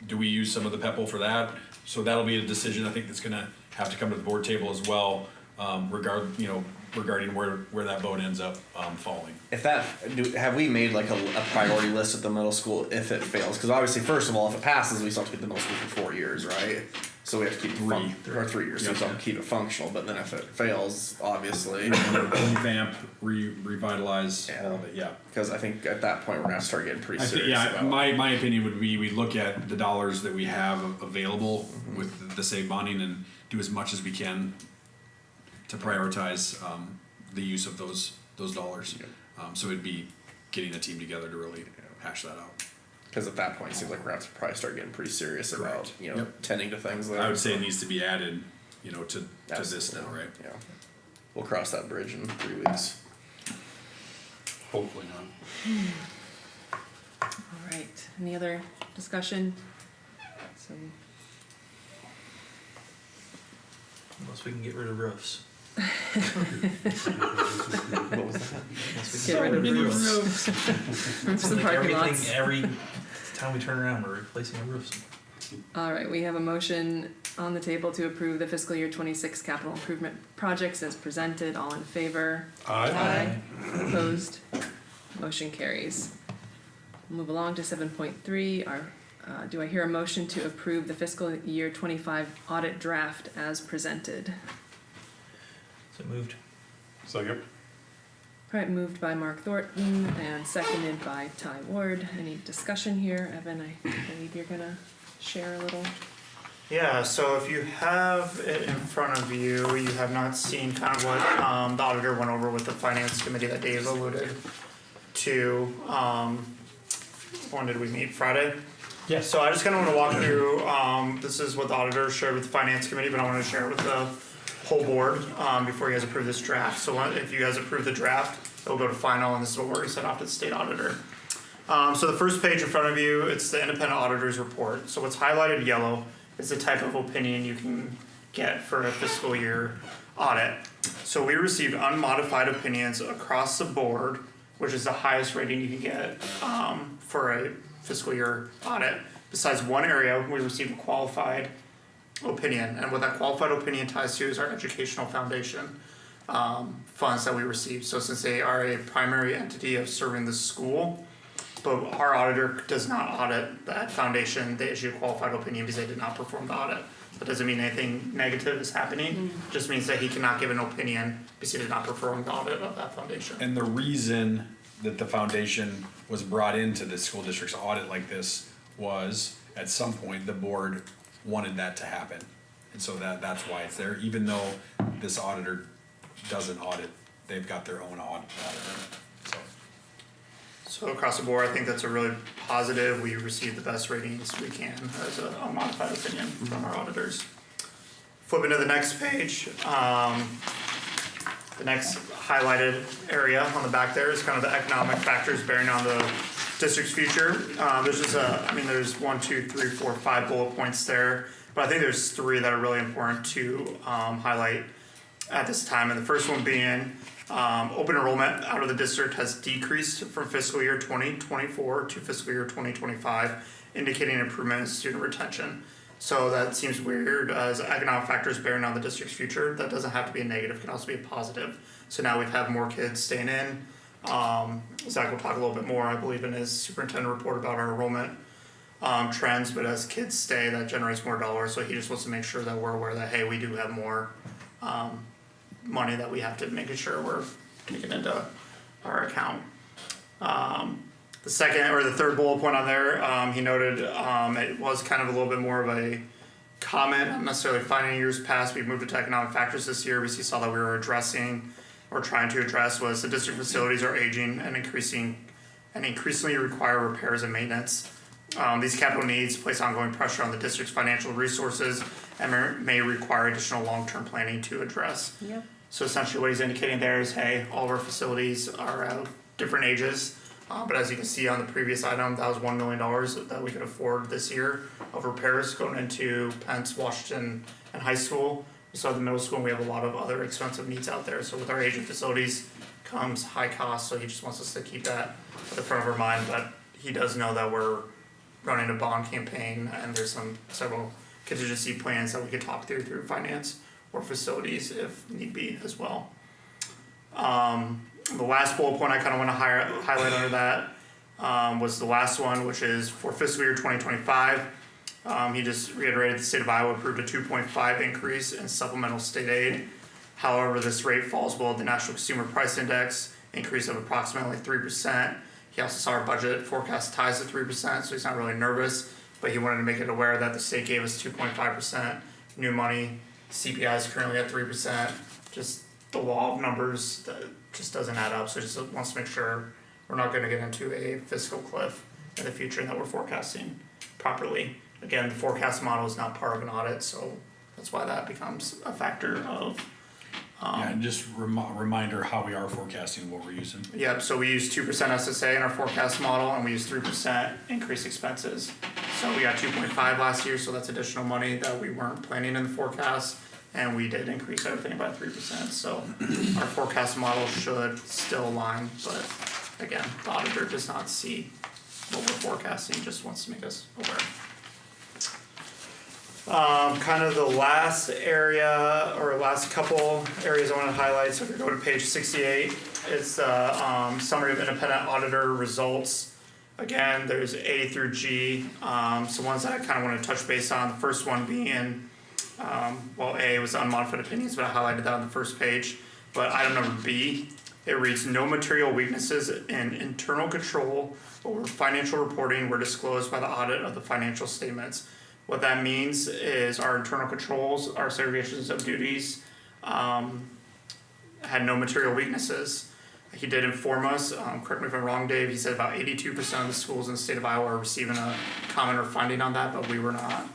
Do we use some of the PEPAL for that? So that'll be a decision I think that's gonna have to come to the board table as well, regarding where that vote ends up falling. If that, have we made like a priority list at the middle school if it fails? Because obviously, first of all, if it passes, we still have to get the middle school for 4 years, right? So we have to keep it 3 years, so we Yep. don't keep it functional, but then if it fails, obviously, Revamp, revitalize, all of it, yeah. because I think at that point we're gonna start getting pretty I think, serious yeah, about. my opinion would be we look at the dollars that we have available with the save bonding and do as much as we can to prioritize the use of those dollars. So it'd be getting a team together to really hash that out. Because at that point, it seems like we're gonna have to probably start getting pretty serious about, Correct. you know, Yep. tending to things there. I would say it needs to be added, to this Absolutely. now, right? Yeah. We'll cross that bridge in 3 weeks. Hopefully not. All right, any other discussion? So, Unless we can get rid of roofs. What was that? Unless we get can rid of roofs. Roofs and Like parking everything, lots. every time we turn around, we're replacing the roofs. All right, we have a motion on the table to approve the fiscal year 26 capital improvement projects as presented. All in favor? Aye. Opposed? Motion carries. Move along to 7.3. Do I hear a motion to approve the fiscal year 25 audit draft as presented? So moved. Second. All right, moved by Mark Thornton and seconded by Ty Ward. Any discussion here? Evan, I believe you're gonna share a little. Yeah, so if you have it in front of you, you have not seen kind of what the auditor went over with the finance committee that Dave alluded to. When did we meet? Friday? Yes. So I just kind of want to walk through, this is what the auditor shared with the finance committee, but I want to share it with the whole board before you guys approve this draft. So if you guys approve the draft, it'll go to final, and this is what we're going to send off to the state auditor. So the first page in front of you, it's the independent auditor's report. So what's highlighted yellow is the type of opinion you can get for a fiscal year audit. So we received unmodified opinions across the board, which is the highest rating you can get for a fiscal year audit. Besides one area, we received a qualified opinion, and what that qualified opinion ties to is our educational foundation funds that we receive. So since they are a primary entity of serving the school, but our auditor does not audit that foundation, they issue a qualified opinion because they did not perform the audit. That doesn't mean anything negative is happening, just means that he cannot give an opinion because he did not perform the audit of that foundation. And the reason that the foundation was brought into the school district's audit like this was, at some point, the board wanted that to happen. And so that's why it's there, even though this auditor doesn't audit, they've got their own auditor, so. So across the board, I think that's a really positive. We received the best ratings we can as a modified opinion from our auditors. Flipping to the next page, the next highlighted area on the back there is kind of the economic factors bearing on the district's future. There's just there's 5 bullet points there, but I think there's 3 that are really important to highlight at this time. And the first one being open enrollment out of the district has decreased from fiscal year 2024 to fiscal year 2025, indicating improvement in student retention. So that seems weird as economic factors bearing on the district's future. That doesn't have to be a negative, it can also be a positive. So now we've had more kids staying in. Zach will talk a little bit more, I believe, in his superintendent report about our enrollment trends, but as kids stay, that generates more dollars. So he just wants to make sure that we're aware that, hey, we do have more money that we have to make sure we're taking into our account. The second or the third bullet point on there, he noted it was kind of a little bit more of a comment, not necessarily finding years past. We moved it to economic factors this year. We saw that we were addressing or trying to address was the district facilities are aging and increasingly require repairs and maintenance. These capital needs place ongoing pressure on the district's financial resources and may require additional long-term planning to address. Yep. So essentially what he's indicating there is, hey, all of our facilities are of different ages. But as you can see on the previous item, that was $1 million that we could afford this year of repairs going into Pence, Washington, and high school. We saw the middle school, and we have a lot of other expensive needs out there. So with our aging facilities comes high cost, so he just wants us to keep that at the front of our mind. But he does know that we're running a bond campaign, and there's several contingency plans that we could talk through finance or facilities if need be as well. The last bullet point I kind of want to highlight under that was the last one, which is for fiscal year 2025. He just reiterated the state of Iowa approved a 2.5 increase in supplemental state aid. However, this rate falls below the National Consumer Price Index, increase of approximately 3%. He also saw our budget forecast ties to 3%, so he's not really nervous, but he wanted to make it aware that the state gave us 2.5% new money. CPI is currently at 3%. Just the law of numbers that just doesn't add up, so he just wants to make sure we're not going to get into a fiscal cliff in the future and that we're forecasting properly. Again, the forecast model is not part of an audit, so that's why that becomes a factor of. Yeah, and just reminder how we are forecasting what we're using. Yep, so we use 2% SSA in our forecast model and we use 3% increased expenses. So we got 2.5 last year, so that's additional money that we weren't planning in the forecast. And we did increase everything by 3%, so our forecast model should still align, but again, the auditor does not see what we're forecasting, just wants to make us aware. Kind of the last area, or last couple areas I wanna highlight, so if you go to page 68, it's the summary of independent auditor results. Again, there's A through G, so ones that I kinda wanna touch base on, the first one being, well, A was unmodified opinions, but I highlighted that on the first page. But item number B, it reads, no material weaknesses in internal control over financial reporting were disclosed by the audit of the financial statements. What that means is our internal controls, our segregations of duties, had no material weaknesses. He did inform us, correct me if I'm wrong, Dave, he said about 82% of the schools in the state of Iowa are receiving a comment or finding on that, but we were not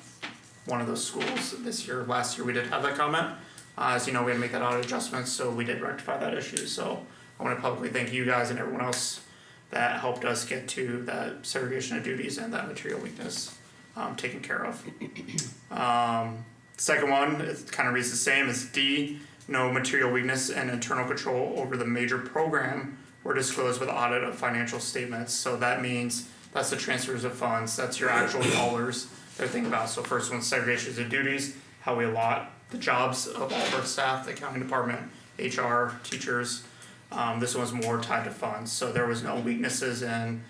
one of those schools this year. Last year we did have that comment. As you know, we had to make that audit adjustment, so we did rectify that issue. So I want to publicly thank you guys and everyone else that helped us get to that segregation of duties and that material weakness taken care of. Second one, it kind of reads the same as D. No material weakness and internal control over the major program were disclosed with audit of financial statements. So that means that's the transfers of funds, that's your actual dollars they're thinking about. So first one, segregations of duties, how we allot the jobs of all of our staff, the accounting department, HR, teachers. This one's more tied to funds. So there was no weaknesses in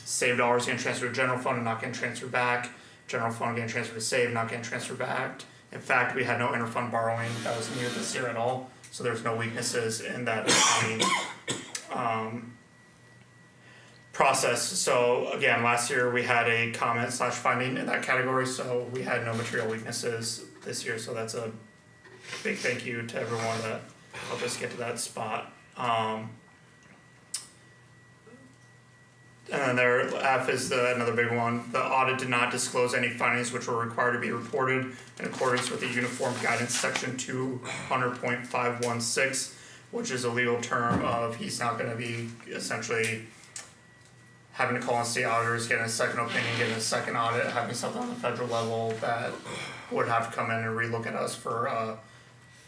save dollars getting transferred to general fund and not getting transferred back. General fund getting transferred to save, not getting transferred back. In fact, we had no interfund borrowing that was near this year at all. So there's no weaknesses in that accounting process. So again, last year we had a comment / finding in that category, so we had no material weaknesses this year. So that's a big thank you to everyone that helped us get to that spot. And then there, F is another big one. The audit did not disclose any findings which were required to be reported in accordance with the Uniform Guidance Section 200.516, which is a legal term of he's not going to be essentially having to call on state auditors, getting a second opinion, getting a second audit, having something on the federal level that would have to come in and relook at us for a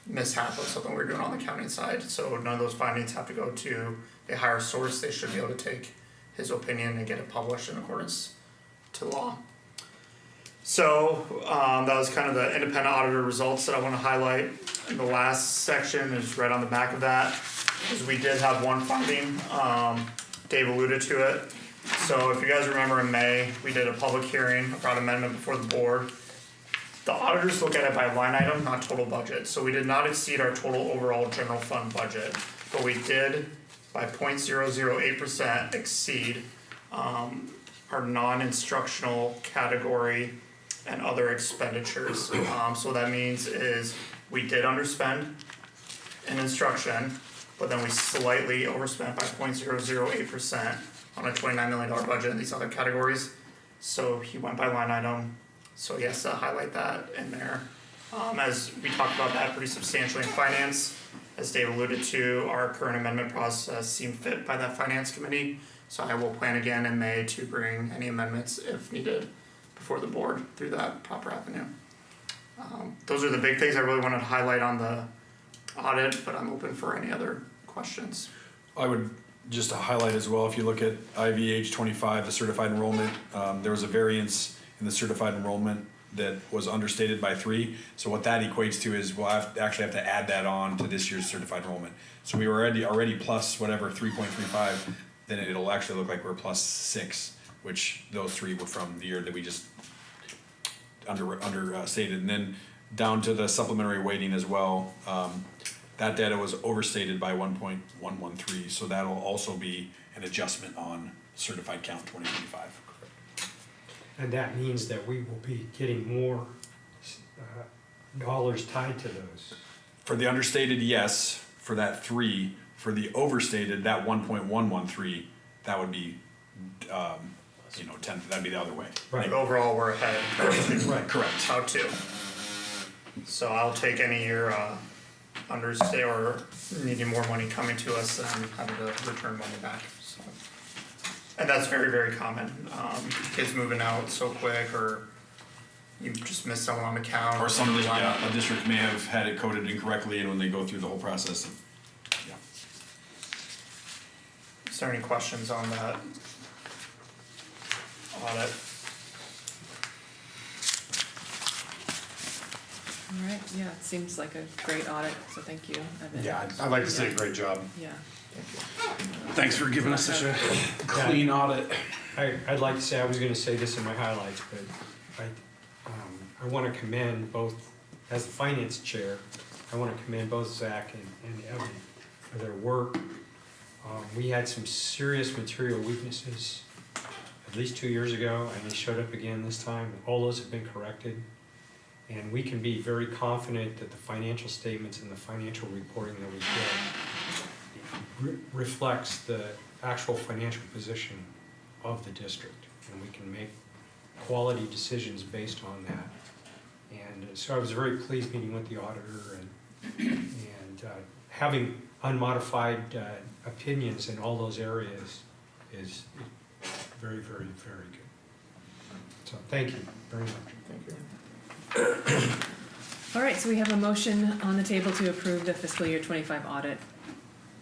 mishap of something we're doing on the county side. So none of those findings have to go to a higher source. They should be able to take his opinion and get it published in accordance to law. So that was kind of the independent auditor results that I want to highlight. And the last section is right on the back of that, is we did have one finding. Dave alluded to it. So if you guys remember in May, we did a public hearing about amendment before the board. The auditors look at it by line item, not total budget. So we did not exceed our total overall general fund budget, but we did by 0.008% exceed our non-instructional category and other expenditures. So that means is we did underspend in instruction, but then we slightly overspent by 0.008% on a $29 million budget in these other categories. So he went by line item, so he has to highlight that in there. As we talked about that pretty substantially in finance, as Dave alluded to, our current amendment process seemed fit by that finance committee. So I will plan again in May to bring any amendments if needed before the board through that proper avenue. Those are the big things I really wanted to highlight on the audit, but I'm open for any other questions. I would just to highlight as well, if you look at IVH 25, the certified enrollment, there was a variance in the certified enrollment that was understated by 3. So what that equates to is we'll actually have to add that on to this year's certified enrollment. So we were already plus whatever 3.35, then it'll actually look like we're plus 6, which those 3 were from the year that we just stated, and then down to the supplementary weighting as well. That data was overstated by 1.113, so that'll also be an adjustment on certified count 2025. And that means that we will be getting more dollars tied to those. For the understated, yes, for that 3. For the overstated, that 1.113, that would be, 10, that'd be the other way. Like overall, we're ahead. Right. Correct. How to. So I'll take any year understay or needing more money coming to us than having to return money back. So, and that's very, very common. Kids moving out so quick, or you just missed someone on account. Or a district may have had it coded incorrectly, and when they go through the whole process, yeah. Is there any questions on that audit? All right, yeah, it seems like a great audit, so thank you, Evan. Yeah, I'd like to say great job. Yeah. Thanks for giving us such a clean audit. I'd like to say, I was gonna say this in my highlights, but I wanna commend both, as the finance chair, I wanna commend both Zach and Evan for their work. We had some serious material weaknesses at least 2 years ago, and they showed up again this time. All those have been corrected. And we can be very confident that the financial statements and the financial reporting that we get reflects the actual financial position of the district. And we can make quality decisions based on that. And so I was very pleased meeting with the auditor and having unmodified opinions in all those areas is very, very, very good. So thank you very much. Thank you. All right, so we have a motion on the table to approve the fiscal year 25 audit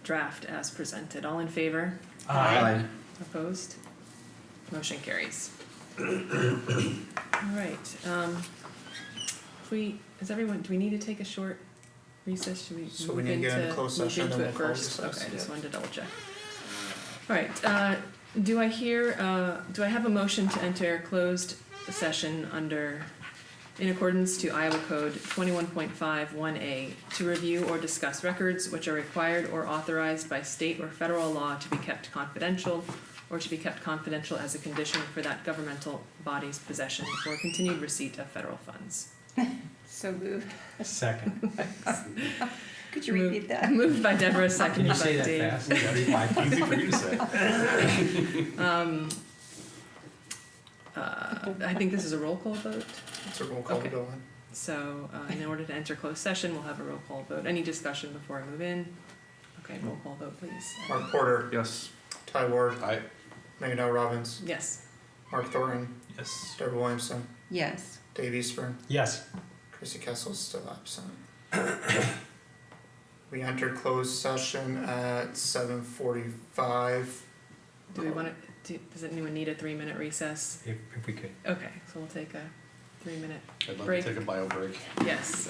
draft as presented. All in favor? Aye. Opposed? Motion carries. All right, do we need to take a short recess? Should we So we move need to get into into, closed move session, into then it we'll call first? recess, Okay, I just yeah. wanted to double check. All right, do I have a motion to enter closed session in accordance to Iowa Code 21.51A to review or discuss records which are required or authorized by state or federal law to be kept confidential or to be kept confidential as a condition for that governmental body's possession or continued receipt of federal funds. So moved. Second. Could you repeat that? Moved by Deborah, Can seconded you by say that Dave. fast? Easy for you to say. I think this is a roll call vote. It's a roll call to Okay. go on. So in order to enter closed session, we'll have a roll call vote. Any discussion before I move in? Okay, roll call vote, please. Mark Porter, Yes. Ty Ward, Aye. Megadell Robbins, Yes. Mark Thornton, Yes. Deborah Williamson, Yes. Dave Eastburn, Yes. Chrissy Kessel's still absent. We entered closed session at 7:45. Do we want to, does anyone need a 3-minute recess? If we could. Okay, so we'll take a 3-minute I'd love break. to take a bio break. Yes.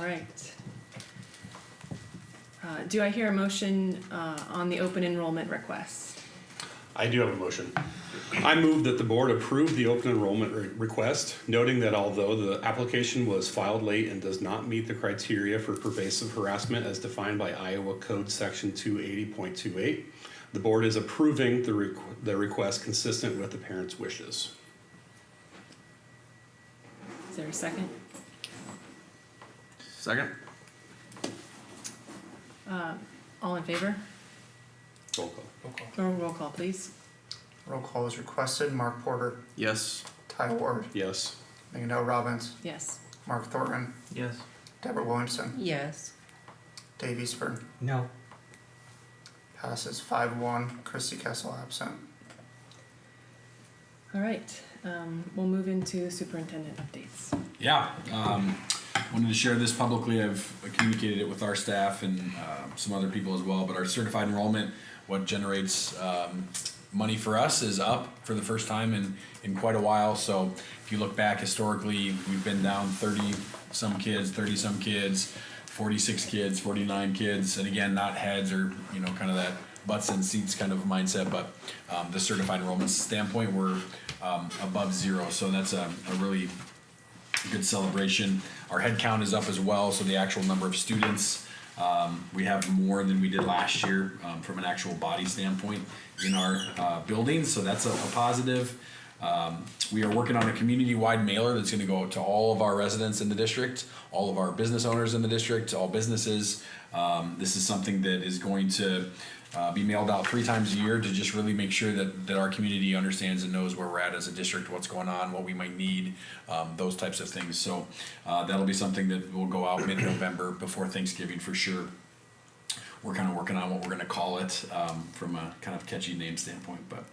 All right. Do I hear a motion on the open enrollment request? I do have a motion. I move that the board approve the open enrollment request, noting that although the application was filed late and does not meet the criteria for pervasive harassment as defined by Iowa Code Section 280.28, the board is approving the request consistent with the parents' wishes. Is there a second? Second? All in favor? Roll call. Roll call, please. Roll call is requested. Mark Porter, Yes. Ty Ward, Yes. Megan Robbins, Yes. Mark Thornton, Yes. Deborah Williamson, Yes. Dave Eastburn. No. Passes 5-1. Christy Kessel absent. All right. We'll move into superintendent updates. Yeah, wanted to share this publicly. I've communicated it with our staff and some other people as well, but our certified enrollment, what generates money for us, is up for the first time in quite a while. So if you look back historically, we've been down 30-some kids, 46 kids, 49 kids, and again, not heads or, kind of that butts and seats kind of mindset, but the certified enrollment standpoint, we're above zero. So that's a really good celebration. Our head count is up as well, so the actual number of students, we have more than we did last year from an actual body standpoint in our buildings, so that's a positive. We are working on a community-wide mailer that's going to go out to all of our residents in the district, all of our business owners in the district, all businesses. This is something that is going to be mailed out 3 times a year to just really make sure that our community understands and knows where we're at as a district, what's going on, what we might need, those types of things. So that'll be something that will go out mid-November before Thanksgiving for sure. We're kind of working on what we're going to call it from a kind of catchy name standpoint. But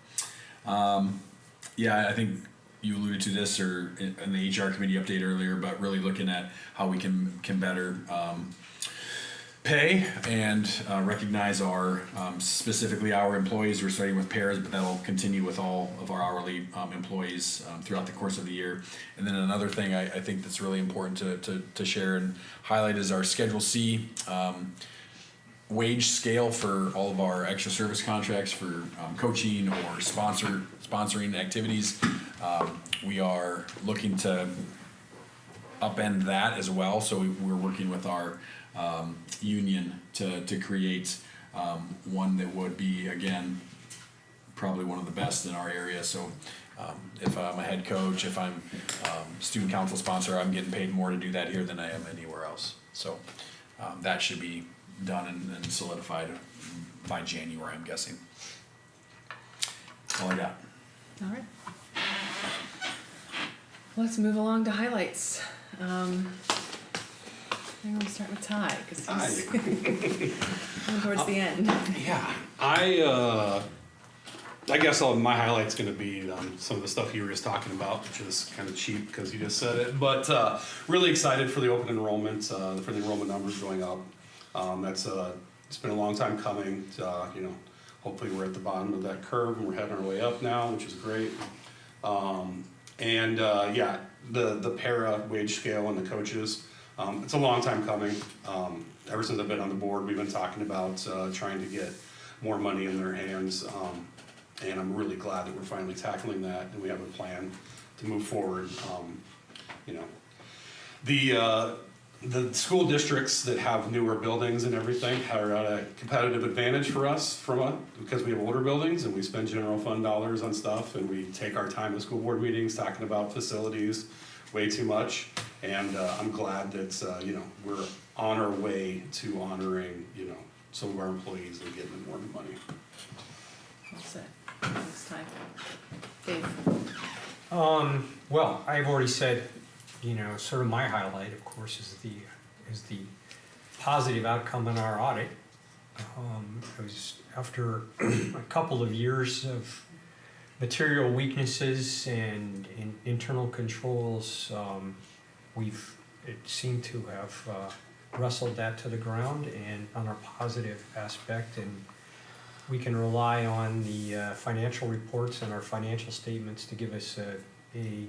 yeah, I think you alluded to this or in the HR committee update earlier, but really looking at how we can better pay and recognize our specifically our employees. We're starting with pairs, but that'll continue with all of our hourly employees throughout the course of the year. And then another thing I think that's really important to share and highlight is our Schedule C wage scale for all of our extra service contracts for coaching or sponsoring activities. We are looking to upend that as well. So we're working with our union to create one that would be, again, probably one of the best in our area. So if I'm a head coach, if I'm student council sponsor, I'm getting paid more to do that here than I am anywhere else. So that should be done and solidified by January, I'm guessing. That's all I got. All right. Let's move along to highlights. I think we'll start with Ty, because he's coming towards the end. Yeah, I guess my highlight's going to be some of the stuff you were just talking about, which is kind of cheap because you just said it. But really excited for the open enrollment, for the enrollment numbers going up. It's been a long time coming. Hopefully we're at the bottom of that curve and we're heading our way up now, which is great. The para wage scale and the coaches. It's a long time coming. Ever since I've been on the board, we've been talking about trying to get more money in their hands. And I'm really glad that we're finally tackling that and we have a plan to move forward. The school districts that have newer buildings and everything are at a competitive advantage for us because we have older buildings and we spend general fund dollars on stuff and we take our time at school board meetings talking about facilities way too much. And I'm glad that we're on our way to honoring some of our employees and getting them more money. Well said. Thanks, Ty. Dave. Well, I've already said, sort of my highlight, of course, is the positive outcome in our audit. It was after a couple of years of material weaknesses and internal controls, it seemed to have wrestled that to the ground and on our positive aspect, and we can rely on the financial reports and our financial statements to give us a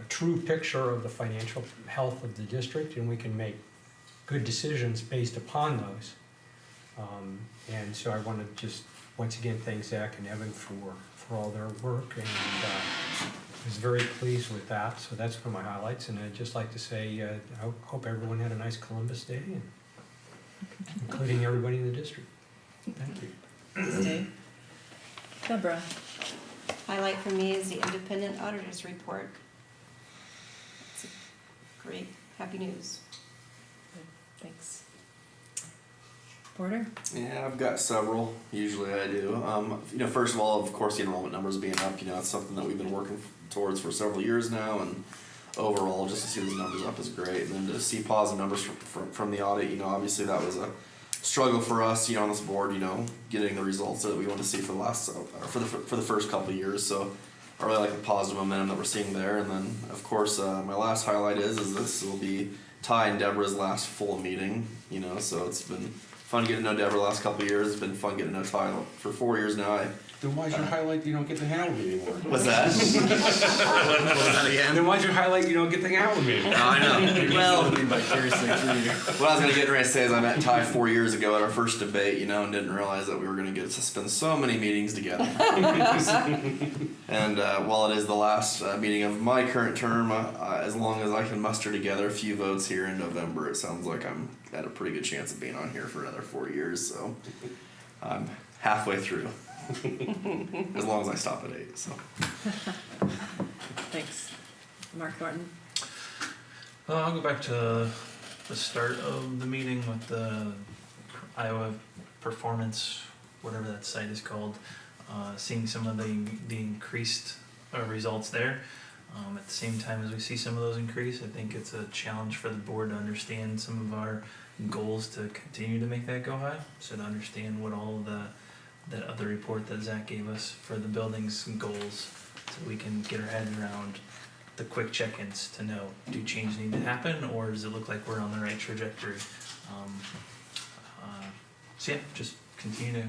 true picture of the financial health of the district, and we can make good decisions based upon those. And so I want to just, once again, thank Zach and Evan for all their work, and I was very pleased with that. So that's one of my highlights, and I'd just like to say, I hope everyone had a nice Columbus Day, and including everybody in the district. Thank you. Thanks, Dave. Deborah. Highlight for me is the independent auditor's report. It's great, happy news. Thanks. Porter? Yeah, I've got several. Usually I do. First of all, of course, the enrollment numbers being up. It's something that we've been working towards for several years now, and overall, just to see those numbers up is great. And then to see positive numbers from the audit, obviously that was a struggle for us, on this board, getting the results that we want to see for the last, for the first couple of years. So I really like the positive momentum that we're seeing there. And then, of course, my last highlight is this will be Ty and Deborah's last full meeting, so it's been fun getting to know Deborah the last couple of years. It's been fun getting to know Ty for 4 years now. Then why'd you highlight you don't get to hang out with me anymore? What's that? What was that again? Then why'd you highlight you don't get to hang out with me anymore? I know. Well, Vicariously through you. what I was gonna get ready to say is I met Ty 4 years ago at our first debate, and didn't realize that we were gonna get to spend so many meetings together. And while it is the last meeting of my current term, as long as I can muster together a few votes here in November, it sounds like I'm at a pretty good chance of being on here for another 4 years. So I'm halfway through, as long as I stop at 8. So. Thanks. Mark Thornton? I'll go back to the start of the meeting with the Iowa Performance, whatever that site is called, seeing some of the increased results there. At the same time as we see some of those increase, I think it's a challenge for the board to understand some of our goals to continue to make that go high. So to understand what all of that other report that Zach gave us for the building's goals, so we can get our head around the quick check-ins to know, do change need to happen, or does it look like we're on the right trajectory? So yeah, just continue to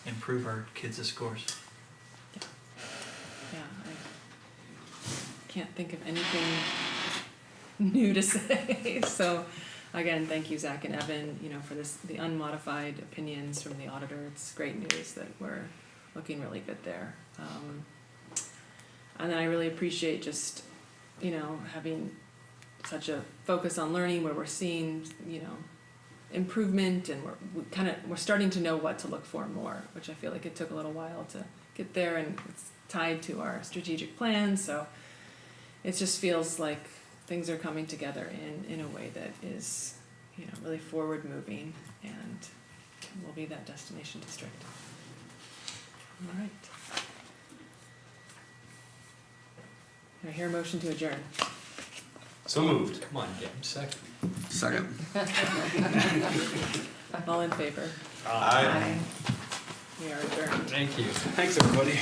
improve our kids' scores. Yeah, I can't think of anything new to say. So again, thank you, Zach and Evan, for the unmodified opinions from the auditor. It's great news that we're looking really good there. And then I really appreciate just, having such a focus on learning where we're seeing, improvement, and we're starting to know what to look for more, which I feel like it took a little while to get there, and it's tied to our strategic plan. So it just feels like things are coming together in a way that is, really forward moving, and will be that destination district. All right. Do I hear a motion to adjourn? So moved. Come on, Deb, second. Second. All in favor? Aye. We are adjourned. Thank you. Thanks, everybody.